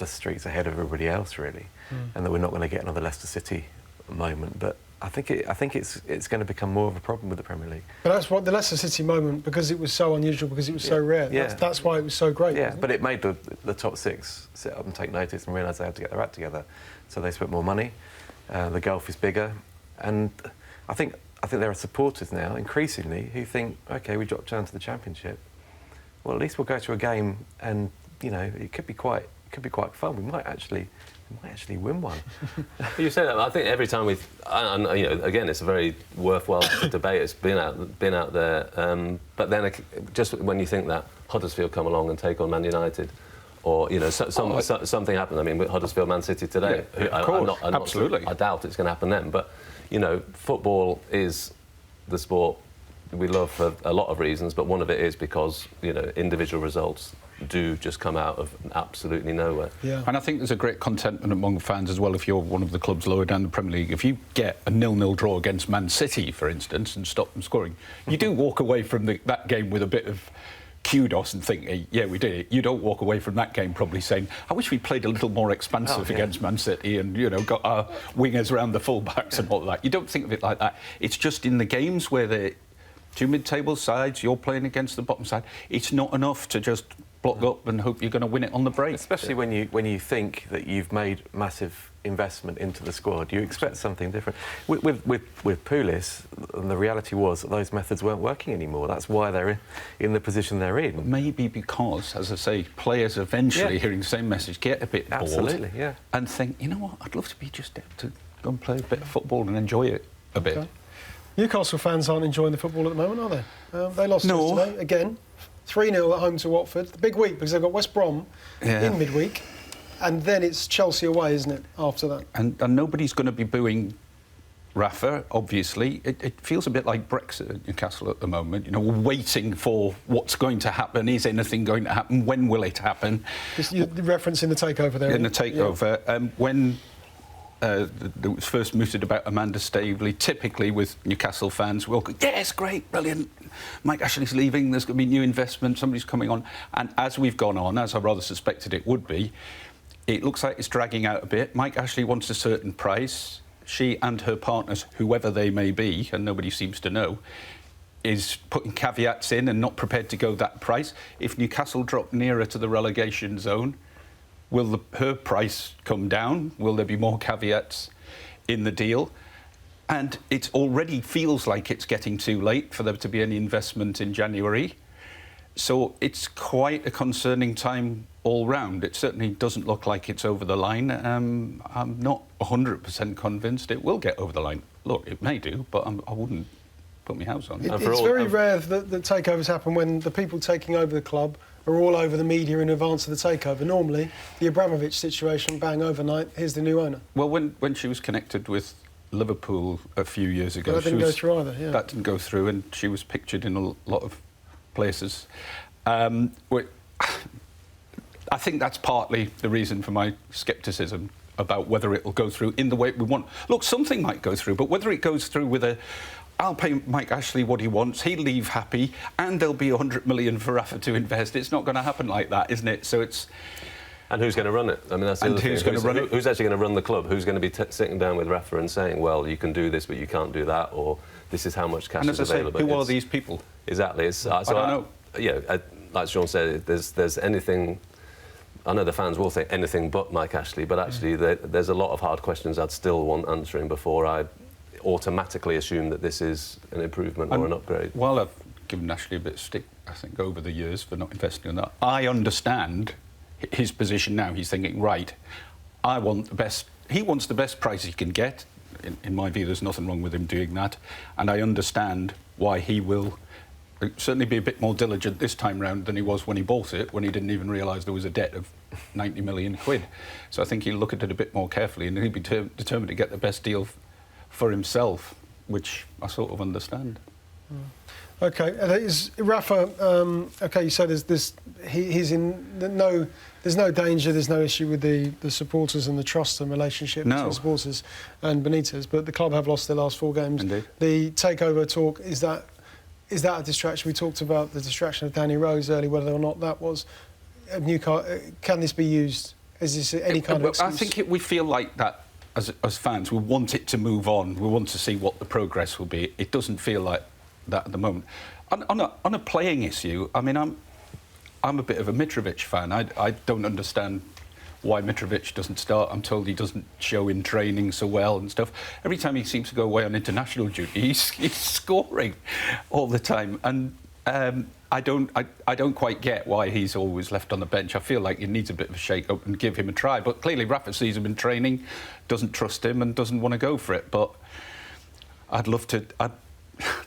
streets ahead of everybody else, really, and that we're not going to get another Leicester City moment. But I think it's going to become more of a problem with the Premier League. But that's what the Leicester City moment, because it was so unusual, because it was so rare. Yeah. That's why it was so great. Yeah, but it made the top six sit up and take notice and realise they had to get their act together. So they spent more money. The gulf is bigger, and I think there are supporters now, increasingly, who think, OK, we dropped down to the Championship. Well, at least we'll go to a game, and it could be quite fun. We might actually win one. You say that. I think every time again, it's a very worthwhile debate. It's been out there. But then, just when you think that Huddersfield come along and take on Man United, or something happened. I mean, with Huddersfield, Man City today. Yeah, of course, absolutely. I doubt it's going to happen then. But football is the sport we love for a lot of reasons. But one of it is because individual results do just come out of absolutely nowhere. Yeah. And I think there's a great contentment among fans as well. If you're one of the clubs lower down the Premier League, if you get a 0-0 draw against Man City, for instance, and stop them scoring, you do walk away from that game with a bit of kudos and think, hey, yeah, we did it. You don't walk away from that game probably saying, I wish we played a little more expansive against Man City and, got our wingers around the full-backs and all that. You don't think of it like that. It's just in the games where the two mid-table sides, you're playing against the bottom side, it's not enough to just block up and hope you're going to win it on the break. Especially when you think that you've made massive investment into the squad, you expect something different. With Pulis, the reality was that those methods weren't working anymore. That's why they're in the position they're in. Maybe because, as I say, players eventually hearing the same message get a bit bored and think, you know what, I'd love to be just able to go and play a bit of football and enjoy it a bit. Okay. Newcastle fans aren't enjoying the football at the moment, are they? They lost to us today, again. 3-0 at home to Watford. The big week, because they've got West Brom in midweek, and then it's Chelsea away, isn't it, after that? And nobody's going to be booing Rafa, obviously. It feels a bit like Brexit at Newcastle at the moment. We're waiting for what's going to happen. Is anything going to happen? When will it happen? You're referencing the takeover there. In the takeover. Yeah. When it was first mooted about Amanda Staveley, typically with Newcastle fans, we'll go, yes, great, brilliant. Mike Ashley's leaving, there's going to be new investment, somebody's coming on. And as we've gone on, as I rather suspected it would be, it looks like it's dragging out a bit. Mike Ashley wants a certain price. She and her partners, whoever they may be, and nobody seems to know, is putting caveats in and not prepared to go that price. If Newcastle drop nearer to the relegation zone, will her price come down? Will there be more caveats in the deal? And it already feels like it's getting too late for there to be any investment in January. So it's quite a concerning time all round. It certainly doesn't look like it's over the line. I'm not 100% convinced it will get over the line. Look, it may do, but I wouldn't put my house on it. It's very rare that takeovers happen when the people taking over the club are all over the media in advance of the takeover. Normally, the Abramovich situation, bang, overnight, here's the new owner. Well, when she was connected with Liverpool a few years ago... But that didn't go through either, yeah. That didn't go through, and she was pictured in a lot of places. I think that's partly the reason for my scepticism about whether it'll go through in the way we want. Look, something might go through, but whether it goes through with a I'll pay Mike Ashley what he wants, he'll leave happy, and there'll be 100 million for Rafa to invest. It's not going to happen like that, isn't it? So it's... And who's going to run it? I mean, that's the other thing. Who's actually going to run the club? Who's going to be sitting down with Rafa and saying, well, you can do this, but you can't do that, or this is how much cash is available? Who are these people? Exactly. I don't know. Yeah, like Shaun said, there's anything... I know the fans will say anything but Mike Ashley, but actually there's a lot of hard questions I'd still want answering before I automatically assume that this is an improvement or an upgrade. Well, I've given Ashley a bit of stick, I think, over the years for not investing in that. I understand his position now. He's thinking, right, I want the best... He wants the best price he can get. In my view, there's nothing wrong with him doing that. And I understand why he will certainly be a bit more diligent this time round than he was when he bought it, when he didn't even realise there was a debt of 90 million quid. So I think he'll look at it a bit more carefully and he'll be determined to get the best deal for himself, which I sort of understand. OK, is Rafa, OK, you said he's in there's no danger, there's no issue with the supporters and the trust and relationship between supporters and Benitez, but the club have lost their last 4 games. Indeed. The takeover talk, is that a distraction? We talked about the distraction of Danny Rose earlier, whether or not that was Newcastle. Can this be used? Is this any kind of excuse? I think we feel like that as fans. We want it to move on. We want to see what the progress will be. It doesn't feel like that at the moment. On a playing issue, I mean, I'm a bit of a Mitrovic fan. I don't understand why Mitrovic doesn't start. I'm told he doesn't show in training so well and stuff. Every time he seems to go away on international duty, he's scoring all the time. And I don't quite get why he's always left on the bench. I feel like he needs a bit of a shake-up and give him a try. But clearly Rafa sees him in training, doesn't trust him and doesn't want to go for it. But I'd love to...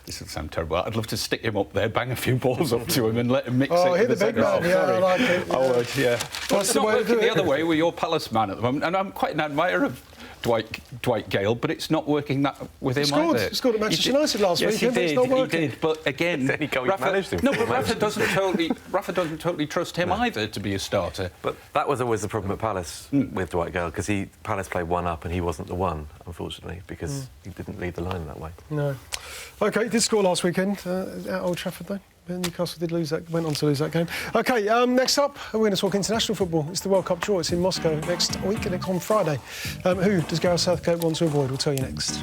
This will sound terrible. I'd love to stick him up there, bang a few balls up to him and let him mix it. Oh, hit the big man. Yeah, I like it. Yeah. I would, yeah. Well, it's not working the other way with your Palace man at the moment. And I'm quite an admirer of Dwight Gale, but it's not working that with him either. He scored at Manchester United last week. Yes, he did. But again, Rafa doesn't totally trust him either to be a starter. But that was always the problem at Palace with Dwight Gale, because Palace played one up and he wasn't the one, unfortunately, because he didn't lead the line that way. No. OK, he did score last weekend at Old Trafford, though. Newcastle went on to lose that game. OK, next up, we're going to talk international football. It's the World Cup draw. It's in Moscow next week, on Friday. Who does Gareth Southgate want to avoid? We'll tell you next.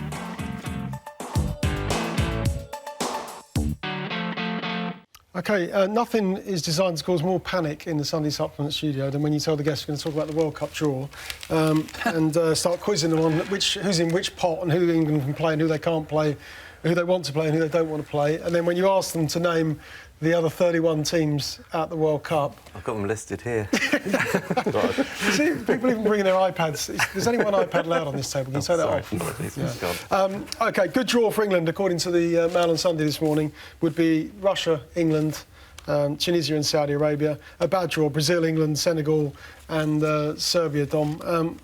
OK, nothing is designed to cause more panic in the Sunday Supplement studio than when you tell the guests we're going to talk about the World Cup draw and start quizzing them on who's in which pot and who England can play and who they can't play, who they want to play and who they don't want to play. And then when you ask them to name the other 31 teams at the World Cup... I've got them listed here. See, people even bringing their iPads. There's only one iPad allowed on this table. Can you take that off? Yeah. OK, good draw for England, according to the Mail on Sunday this morning, would be Russia, England, Tunisia and Saudi Arabia. A bad draw, Brazil, England, Senegal and Serbia, Dom.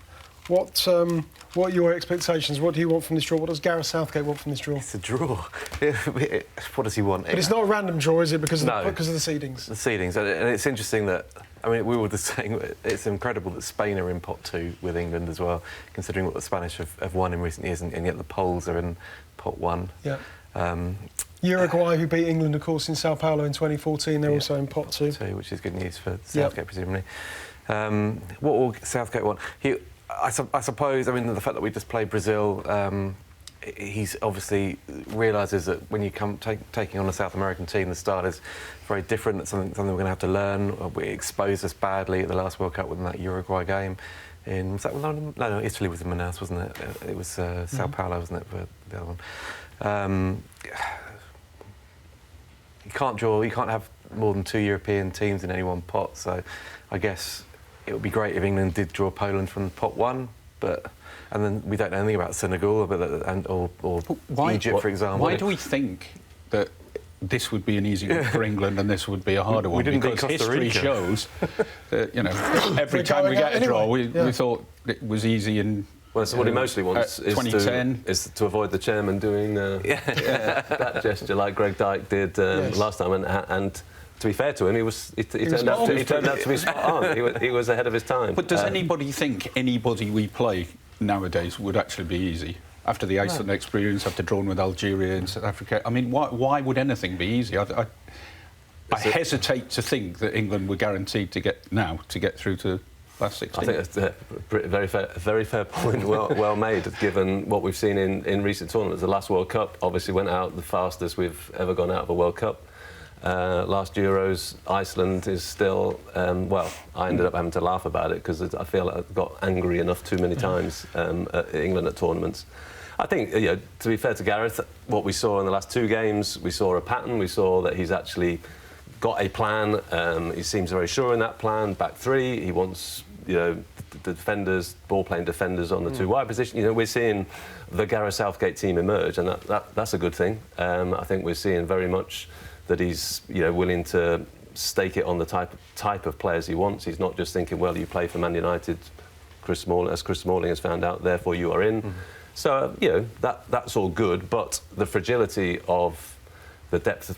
What are your expectations? What do you want from this draw? What does Gareth Southgate want from this draw? It's a draw. What does he want? But it's not a random draw, is it? Because of the seedings. The seedings, and it's interesting that we were just saying it's incredible that Spain are in pot 2 with England as well, considering what the Spanish have won in recent years, and yet the Poles are in pot 1. Yeah. Uruguay, who beat England, of course, in Sao Paulo in 2014, they're also in pot 2. Which is good news for Southgate, presumably. What will Southgate want? I suppose, the fact that we just played Brazil, he's obviously realises that when you come taking on a South American team, the style is very different. That's something we're going to have to learn. We exposed us badly at the last World Cup with that Uruguay game. Was that London? No, Italy was in Manaus, wasn't it? It was Sao Paulo, wasn't it, for the other one? You can't have more than 2 European teams in any one pot, so I guess it would be great if England did draw Poland from pot 1, and then we don't know anything about Senegal or Egypt, for example. Why do we think that this would be an easy one for England and this would be a harder one? Because history shows that, every time we get a draw, we thought it was easy and... Well, so what he mostly wants is to avoid the chairman doing that gesture like Greg Dyke did last time, and to be fair to him, he turned out to be spot on. He was ahead of his time. But does anybody think anybody we play nowadays would actually be easy? after the Iceland experience, after drawing with Algeria and South Africa. I mean, why would anything be easy? I hesitate to think that England were guaranteed to get through to last 16. I think that's a very fair point, well made, given what we've seen in recent tournaments. The last World Cup obviously went out the fastest we've ever gone out of a World Cup. Last Euros, Iceland is still, I ended up having to laugh about it because I feel like I got angry enough too many times at England at tournaments. I think, to be fair to Gareth, what we saw in the last 2 games, we saw a pattern. We saw that he's actually got a plan. He seems very sure in that plan. Back 3, he wants, the defenders, ball-playing defenders on the 2 wide position. We're seeing the Gareth Southgate team emerge, and that's a good thing. I think we're seeing very much that he's willing to stake it on the type of players he wants. He's not just thinking, well, you play for Man United, Chris Smalling has found out, therefore you are in. So that's all good, but the fragility of the depth,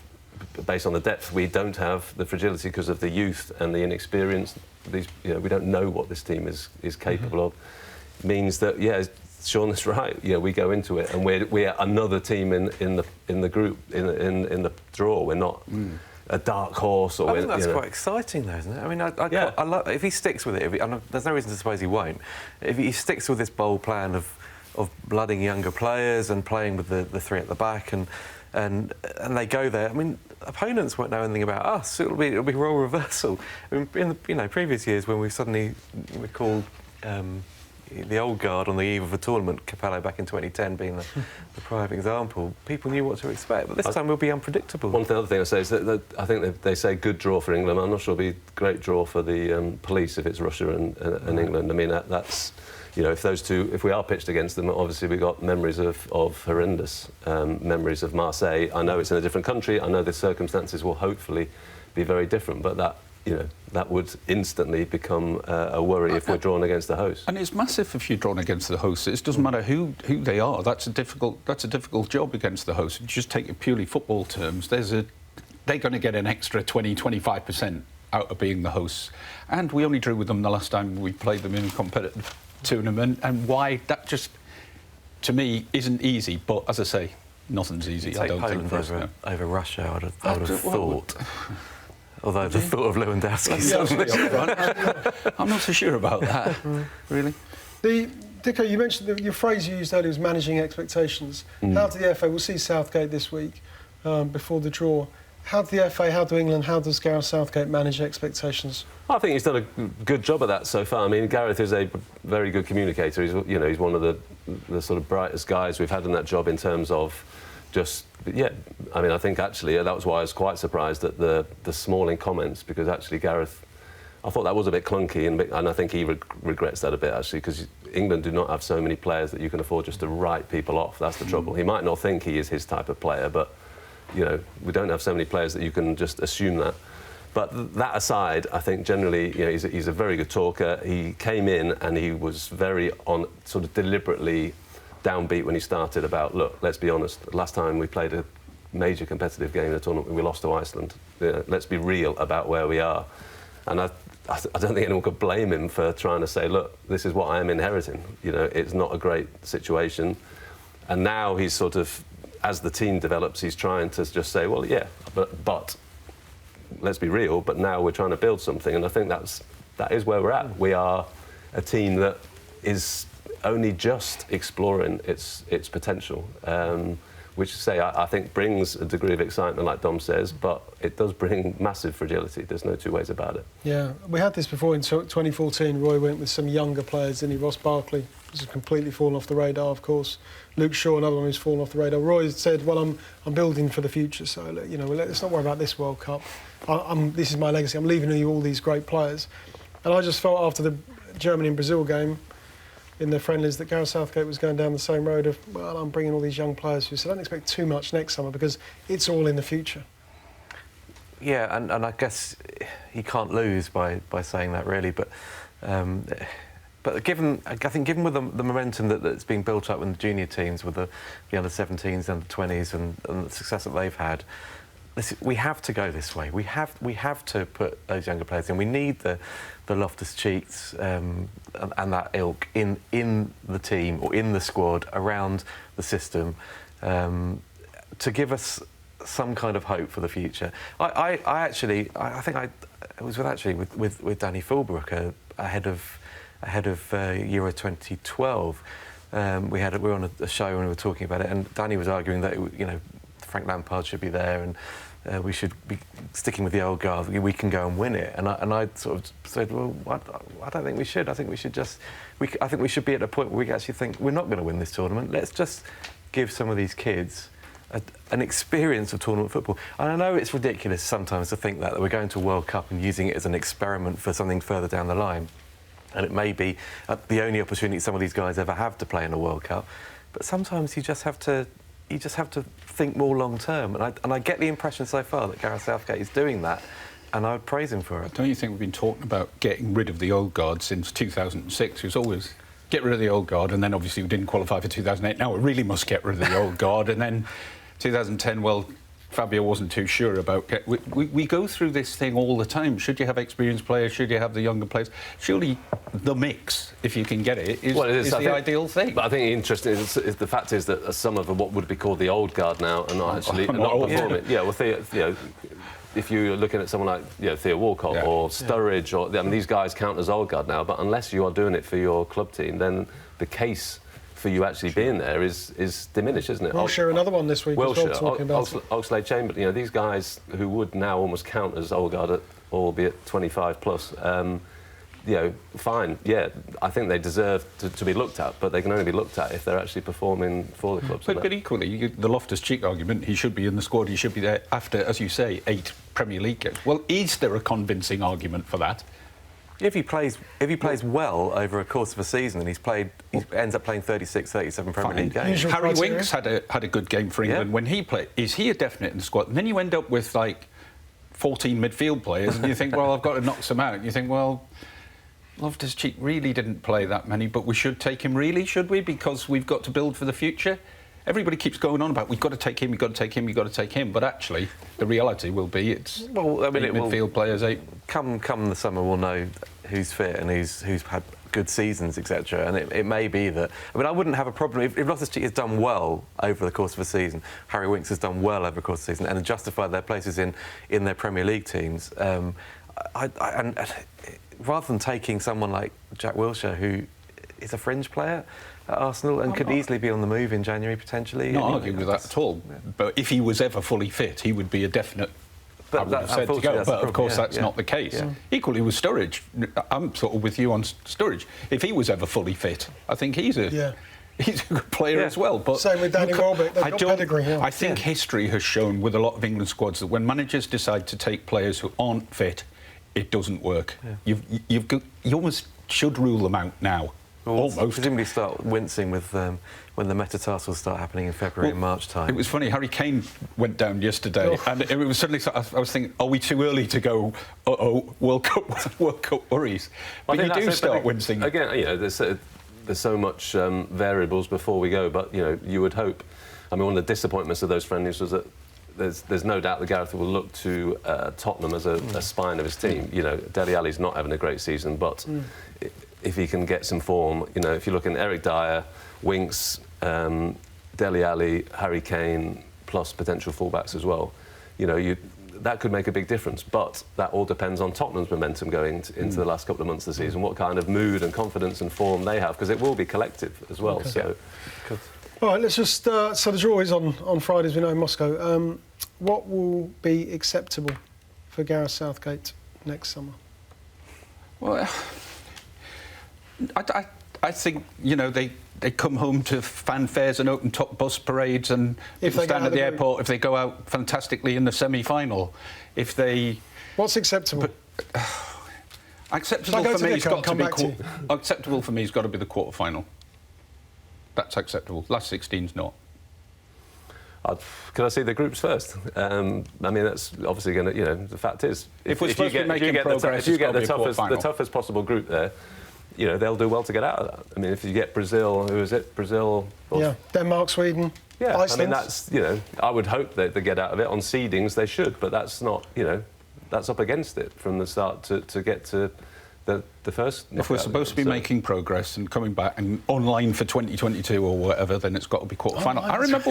based on the depth, we don't have the fragility because of the youth and the inexperience. We don't know what this team is capable of. Means that Shaun is right. We go into it, and we're another team in the group in the draw. We're not a dark horse. Or I think that's quite exciting, though, isn't it? I mean, I love, if he sticks with it. There's no reason to suppose he won't. If he sticks with this bold plan of blooding younger players and playing with the 3 at the back, and they go there. I mean, opponents won't know anything about us. It'll be role reversal. I mean, in the previous years when we suddenly recall. The old guard on the eve of a tournament, Capello back in 2010 being the prime example, people knew what to expect, but this time we'll be unpredictable. One other thing I say is that I think they say good draw for England. I'm not sure it'll be a great draw for the Police if it's Russia and England. I mean, that's, if those two, if we are pitched against them, obviously we've got memories of horrendous memories of Marseille. I know it's in a different country, I know the circumstances will hopefully be very different, but that would instantly become a worry if we're drawn against the host. And it's massive if you're drawn against the host. It doesn't matter who they are. That's a difficult job against the host. If you just take it purely football terms, they're going to get an extra 20-25% out of being the hosts. And we only drew with them the last time we played them in a competitive tournament. And why that just, to me, isn't easy. But as I say, nothing's easy. I don't think for us now. Over Russia, I would have thought. Although the thought of Lewandowski... I'm not so sure about that, really. Dicko, you mentioned your phrase you used earlier was managing expectations. How did the FA... We'll see Southgate this week before the draw. How did the FA, how do England, how does Gareth Southgate manage expectations? I think he's done a good job of that so far. I mean, Gareth is a very good communicator. He's one of the sort of brightest guys we've had in that job in terms of just... I mean, I think actually that was why I was quite surprised at the Smalling comments, because actually Gareth, I thought that was a bit clunky, and I think he regrets that a bit actually, because England do not have so many players that you can afford just to write people off. That's the trouble. He might not think he is his type of player, but we don't have so many players that you can just assume that. But that aside, I think generally, he's a very good talker. He came in and he was very sort of deliberately downbeat when he started about, look, let's be honest, last time we played a major competitive game in a tournament, we lost to Iceland. Let's be real about where we are. And I don't think anyone could blame him for trying to say, look, this is what I am inheriting. It's not a great situation. And now he's sort of, as the team develops, he's trying to just say, well, yeah, but let's be real, but now we're trying to build something. And I think that is where we're at. We are a team that is only just exploring its potential, which I think brings a degree of excitement, like Dom says, but it does bring massive fragility. There's no two ways about it. Yeah, we had this before in 2014. Roy went with some younger players, didn't he? Ross Barkley has completely fallen off the radar, of course. Luke Shaw, another one who's fallen off the radar. Roy said, well, I'm building for the future, so let's not worry about this World Cup. This is my legacy. I'm leaving you all these great players. And I just felt after the Germany and Brazil game, in the friendlies, that Gareth Southgate was going down the same road of, well, I'm bringing all these young players who, so don't expect too much next summer because it's all in the future. Yeah, and I guess he can't lose by saying that, really. But given with the momentum that's being built up in the junior teams with the under-17s, under-20s, and the success that they've had, listen, we have to go this way. We have to put those younger players in. We need the Loftus-Cheeks and that ilk in the team or in the squad around the system to give us some kind of hope for the future. I think I was with Danny Fulbrook ahead of Euro 2012. We were on a show and we were talking about it, and Danny was arguing that Frank Lampard should be there and we should be sticking with the old guard. We can go and win it. And I sort of said, well, I don't think we should. I think we should just. I think we should be at a point where we actually think we're not going to win this tournament. Let's just give some of these kids an experience of tournament football. And I know it's ridiculous sometimes to think that we're going to a World Cup and using it as an experiment for something further down the line. And it may be the only opportunity some of these guys ever have to play in a World Cup. But sometimes you just have to think more long term. And I get the impression so far that Gareth Southgate is doing that, and I would praise him for it. Don't you think we've been talking about getting rid of the old guard since 2006? It was always get rid of the old guard, and then obviously we didn't qualify for 2008. Now we really must get rid of the old guard, and then 2010, well, Fabio wasn't too sure about... We go through this thing all the time. Should you have experienced players? Should you have the younger players? Surely the mix, if you can get it, is the ideal thing. But I think interesting is the fact is that some of what would be called the old guard now are not actually not performing. Yeah, well, if you're looking at someone like Theo Walcott or Sturridge, or these guys count as old guard now. But unless you are doing it for your club team, then the case for you actually being there is diminished, isn't it? We'll share another one this week as well, talking about Oxlade-Chamberlain, these guys who would now almost count as old guard, albeit 25 plus, fine, I think they deserve to be looked at, but they can only be looked at if they're actually performing for the clubs. But equally, the Loftus-Cheek argument, he should be in the squad, he should be there after, as you say, 8 Premier League games. Well, is there a convincing argument for that? If he plays well over a course of a season and he ends up playing 36, 37 Premier League games. Harry Winks had a good game for England when he played. Is he a definite in the squad? And then you end up with like 14 midfield players, and you think, well, I've got to knock some out. And you think, well, Loftus-Cheek really didn't play that many, but we should take him, really, should we? Because we've got to build for the future. Everybody keeps going on about we've got to take him, we've got to take him, we've got to take him, but actually the reality will be it's midfield players. Come the summer, we'll know who's fit and who's had good seasons, etc. And it may be that. I mean, I wouldn't have a problem if Loftus-Cheek has done well over the course of a season. Harry Winks has done well over the course of the season and justified their places in their Premier League teams. And rather than taking someone like Jack Wilshere, who is a fringe player at Arsenal and could easily be on the move in January potentially. Not arguing with that at all. Yeah. But if he was ever fully fit, he would be a definite. I would have said to go, but of course that's not the case. Yeah. Equally with Sturridge, I'm sort of with you on Sturridge. If he was ever fully fit, I think he's a good player as well. But same with Danny Welbeck. They've got pedigree. I think history has shown with a lot of England squads that when managers decide to take players who aren't fit, it doesn't work. Yeah. You almost should rule them out now. Well, almost. Presumably start wincing with when the metatarsals start happening in February and March time. It was funny. Harry Kane went down yesterday, and it was suddenly. I was thinking, are we too early to go? World Cup worries. But you do start wincing again. There's so much variables before we go, but you would hope. I mean, one of the disappointments of those friendlies was that there's no doubt that Gareth will look to Tottenham as a spine of his team. Dele Alli's not having a great season, but if he can get some form, if you're looking at Eric Dyer, Winks, Dele Alli, Harry Kane, plus potential fullbacks as well, that could make a big difference. But that all depends on Tottenham's momentum going into the last couple of months of the season, what kind of mood and confidence and form they have, because it will be collective as well. Okay. So. All right, let's just... so the draw is on Friday, as we know, in Moscow. What will be acceptable for Gareth Southgate next summer? Well, I think, they come home to fanfares and open-top bus parades and if they stand at the airport, if they go out fantastically in the semi-final, if they... What's acceptable? Acceptable for me has got to be... Acceptable for me has got to be the quarter-final. That's acceptable. Last 16's not. Can I see the groups first? I mean, that's obviously going to... the fact is... If we're supposed to be making progress, if you get the toughest possible group there, they'll do well to get out of that. I mean, if you get Brazil, who is it? Brazil... Denmark, Sweden. Yeah, I mean, Iceland. that's, I would hope that they get out of it. On seedings, they should, but that's not, that's up against it from the start to get to the first... If we're supposed to be making progress and coming back and online for 2022 or whatever, then it's got to be quarter-final. I remember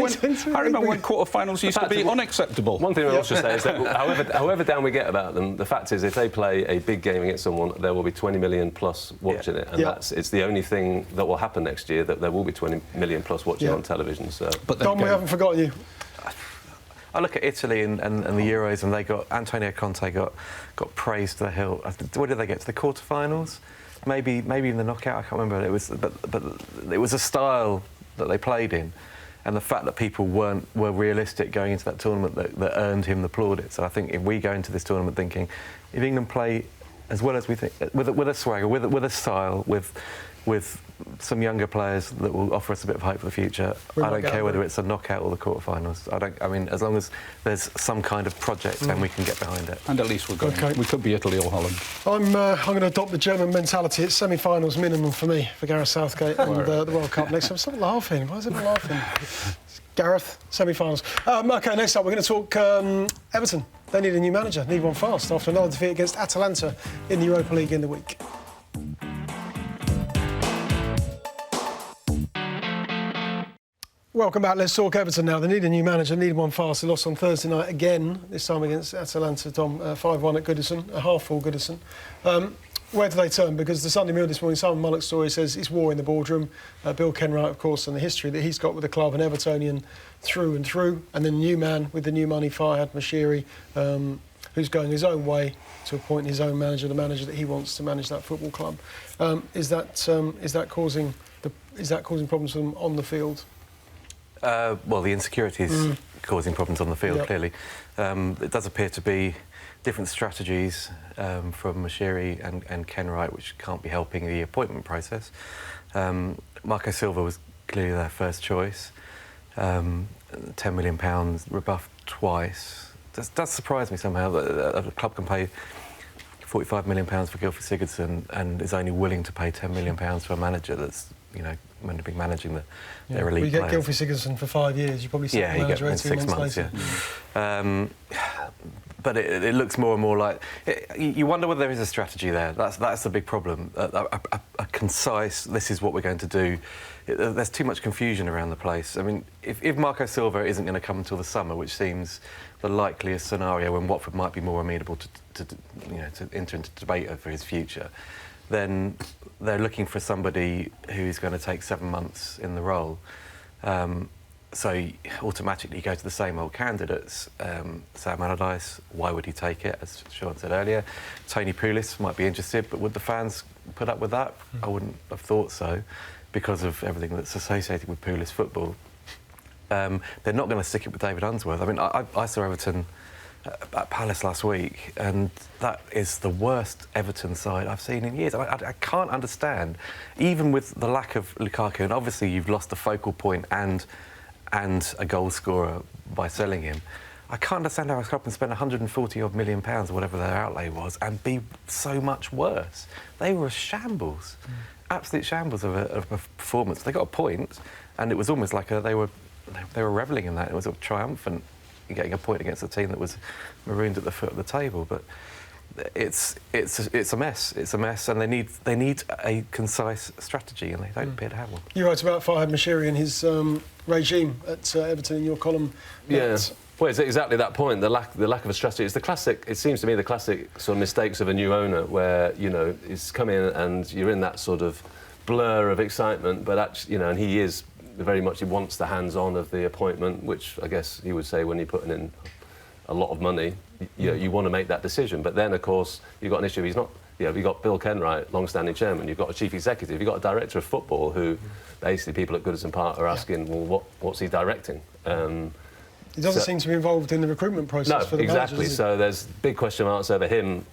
when quarter-finals used to be unacceptable. One thing I also say is that however down we get about them, the fact is if they play a big game against someone, there will be 20 million plus watching it, and it's the only thing that will happen next year, that there will be 20 million plus watching on television. So. But Dom, we haven't forgotten you. I look at Italy and the Euros, and they got Antonio Conte got praised to the hilt. What did they get to the quarterfinals? Maybe in the knockout. I can't remember. It was, but it was a style that they played in, and the fact that people were realistic going into that tournament that earned him the plaudits. And I think if we go into this tournament thinking, if England play as well as we think, with a swagger, with a style, with some younger players that will offer us a bit of hope for the future. I don't care whether it's a knockout or the quarterfinals. I mean, as long as there's some kind of project, then we can get behind it. And at least we're going. Okay. We could be Italy or Holland. I'm going to adopt the German mentality. It's semi-finals minimum for me, for Gareth Southgate and the World Cup next time. Stop laughing. Why is everyone laughing? Gareth, semi-finals. OK, next up we're going to talk Everton. They need a new manager, need one fast, after another defeat against Atalanta in the Europa League in the week. Welcome back. Let's talk Everton now. They need a new manager, need one fast. They lost on Thursday night again, this time against Atalanta, Dom, 5-1 at Goodison, a half-full Goodison. Where do they turn? Because the Sunday Mirror this morning, Simon Mullock's story says it's war in the boardroom. Bill Kenwright, of course, and the history that he's got with the club, an Evertonian through and through. And then the new man with the new money, Farhad Mashiri, who's going his own way to appoint his own manager, the manager that he wants to manage that football club. Is that causing problems for them on the field? Well, the insecurity is causing problems on the field, clearly. It does appear to be different strategies from Mashiri and Kenwright, which can't be helping the appointment process. Marco Silva was clearly their first choice. £10 million rebuffed twice. It does surprise me somehow that a club can pay £45 million for Gylfi Sigurdsson and is only willing to pay £10 million for a manager that's, meant to be managing their elite players. You get Gylfi Sigurdsson for 5 years, you probably see the manager 18 months later. But it looks more and more like... you wonder whether there is a strategy there. That's the big problem. A concise, this is what we're going to do. There's too much confusion around the place. I mean, if Marco Silva isn't going to come until the summer, which seems the likeliest scenario when Watford might be more amenable to enter into debate over his future, then they're looking for somebody who's going to take 7 months in the role. So automatically you go to the same old candidates. Sam Allardyce, why would he take it, as Shaun said earlier? Tony Pulis might be interested, but would the fans put up with that? I wouldn't have thought so, because of everything that's associated with Pulis football. They're not going to stick it with David Unsworth. I mean, I saw Everton at Palace last week, and that is the worst Everton side I've seen in years. I can't understand, even with the lack of Lukaku, and obviously you've lost the focal point and a goal scorer by selling him. I can't understand how a club can spend 140-odd million pounds, or whatever their outlay was, and be so much worse. They were a shambles, absolute shambles of a performance. They got a point, and it was almost like they were revelling in that. It was sort of triumphant getting a point against a team that was marooned at the foot of the table. But it's a mess. It's a mess, and they need a concise strategy, and they don't appear to have one. You wrote about Farhad Mashiri and his regime at Everton in your column. Yeah. Well, it's exactly that point. The lack of a strategy. It's the classic. It seems to me the classic sort of mistakes of a new owner, where he's come in and you're in that sort of blur of excitement, but actually, and he is very much, he wants the hands-on of the appointment, which I guess he would say when you're putting in a lot of money, you want to make that decision. But then, of course, you've got an issue. He's not. You've got Bill Kenwright, long-standing chairman. You've got a chief executive. You've got a director of football who, basically, people at Goodison Park are asking, well, what's he directing? He doesn't seem to be involved in the recruitment process for the exactly. managers, So there's big question marks over him.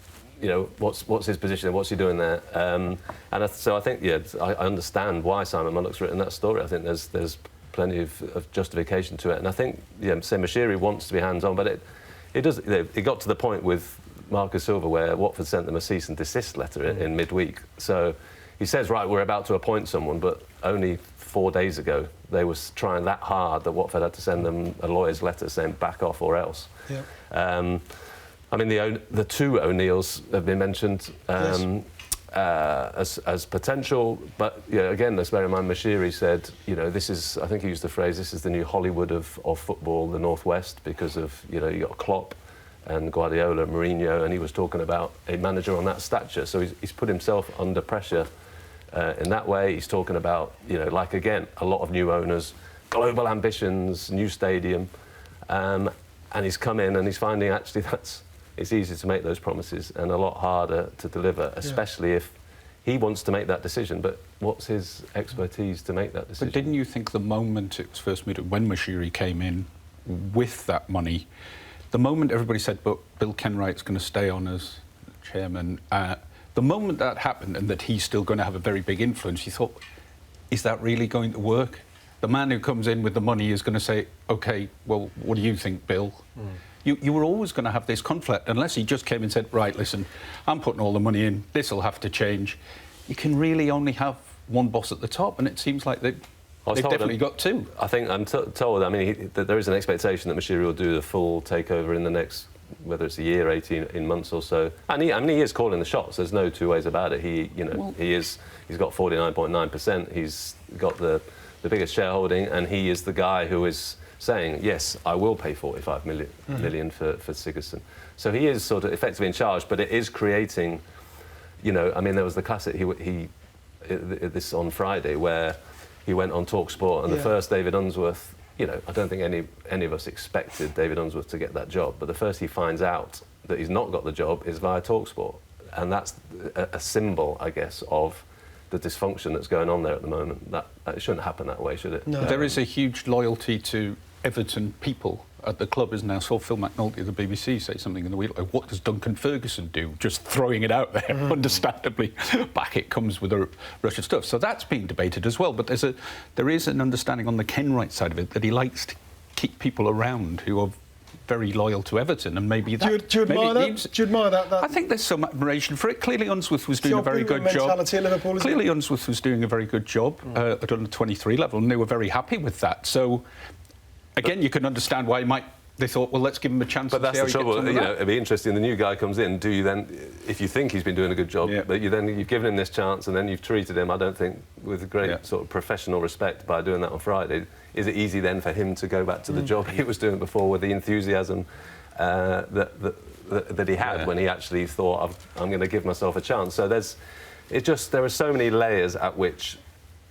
What's his position? What's he doing there? So I think, I understand why Simon Mullock's written that story. I think there's plenty of justification to it, and I think say Mashiri wants to be hands-on, but it does. It got to the point with Marco Silva where Watford sent them a cease and desist letter in midweek. So he says, right, we're about to appoint someone, but only 4 days ago. They were trying that hard that Watford had to send them a lawyer's letter saying back off or else. Yeah. I mean, the two O'Neills have been mentioned as potential, but again, let's bear in mind, Mashiri said, this is, I think he used the phrase, this is the new Hollywood of football, the Northwest, because of, you got Klopp and Guardiola, Mourinho, and he was talking about a manager on that stature. So he's put himself under pressure in that way. He's talking about, like, again, a lot of new owners, global ambitions, new stadium, and he's come in and he's finding actually it's easy to make those promises and a lot harder to deliver, especially if he wants to make that decision. But what's his expertise to make that decision? But didn't you think the moment it was first meeting, when Mashiri came in with that money, the moment everybody said, but Bill Kenwright's going to stay on as chairman, the moment that happened and that he's still going to have a very big influence, you thought, is that really going to work? The man who comes in with the money is going to say, OK, well, what do you think, Bill? You were always going to have this conflict, unless he just came and said, right, listen, I'm putting all the money in, this will have to change. You can really only have one boss at the top, and it seems like they've definitely got two. I think I'm told, that there is an expectation that Mashiri will do the full takeover in the next, whether it's a year, 18 months or so. And he is calling the shots, there's no two ways about it. He's got 49.9%, he's got the biggest shareholding, and he is the guy who is saying, yes, I will pay 45 million for Sigurdsson. So he is sort of effectively in charge, but it is creating, there was the classic, this on Friday, where he went on TalkSport, and the first David Unsworth, I don't think any of us expected David Unsworth to get that job, but the first he finds out that he's not got the job is via TalkSport. And that's a symbol, I guess, of the dysfunction that's going on there at the moment. That it shouldn't happen that way, should it? No. There is a huge loyalty to Everton people at the club, isn't there? I saw Phil McNulty of the BBC say something in the week like, what does Duncan Ferguson do? Just throwing it out there, understandably. Back it comes with a rush of stuff. So that's being debated as well. But there is an understanding on the Kenwright side of it that he likes to keep people around who are very loyal to Everton, and maybe that... Do you admire that? Do you admire that? I think there's some admiration for it. Clearly Unsworth was doing a very good job. Clearly Unsworth was doing a very good job at under 23 level, and they were very happy with that. So, again, you can understand why they thought, well, let's give him a chance. But that's the trouble. It'd be interesting. The new guy comes in. Do you then, if you think he's been doing a good job, but you've given him this chance, and then you've treated him, I don't think, with great sort of professional respect by doing that on Friday. Is it easy then for him to go back to the job he was doing before with the enthusiasm that he had when he actually thought, I'm going to give myself a chance? So there are so many layers at which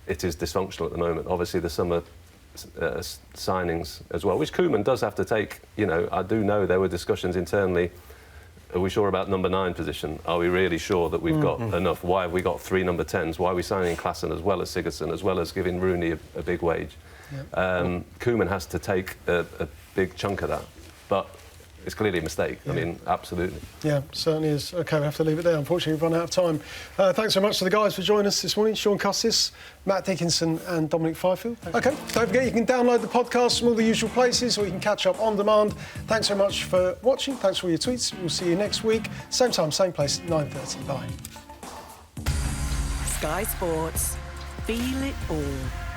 it is dysfunctional at the moment. Obviously, the summer signings as well, which Koeman does have to take. I do know there were discussions internally. Are we sure about number 9 position? Are we really sure that we've got enough? Why have we got 3 number 10s? Why are we signing Klassen as well as Sigurdsson, as well as giving Rooney a big wage? Koeman has to take a big chunk of that, but it's clearly a mistake. I mean, absolutely. Yeah, certainly is. OK, we have to leave it there. Unfortunately, we've run out of time. Thanks so much to the guys for joining us this morning. Shaun, Custis, Matt Dickinson and Dominic Fifield. OK, don't forget you can download the podcast from all the usual places, or you can catch up on demand. Thanks so much for watching. Thanks for all your tweets. We'll see you next week. Same time, same place, 9:30. Bye. Sky Sports. Feel it all.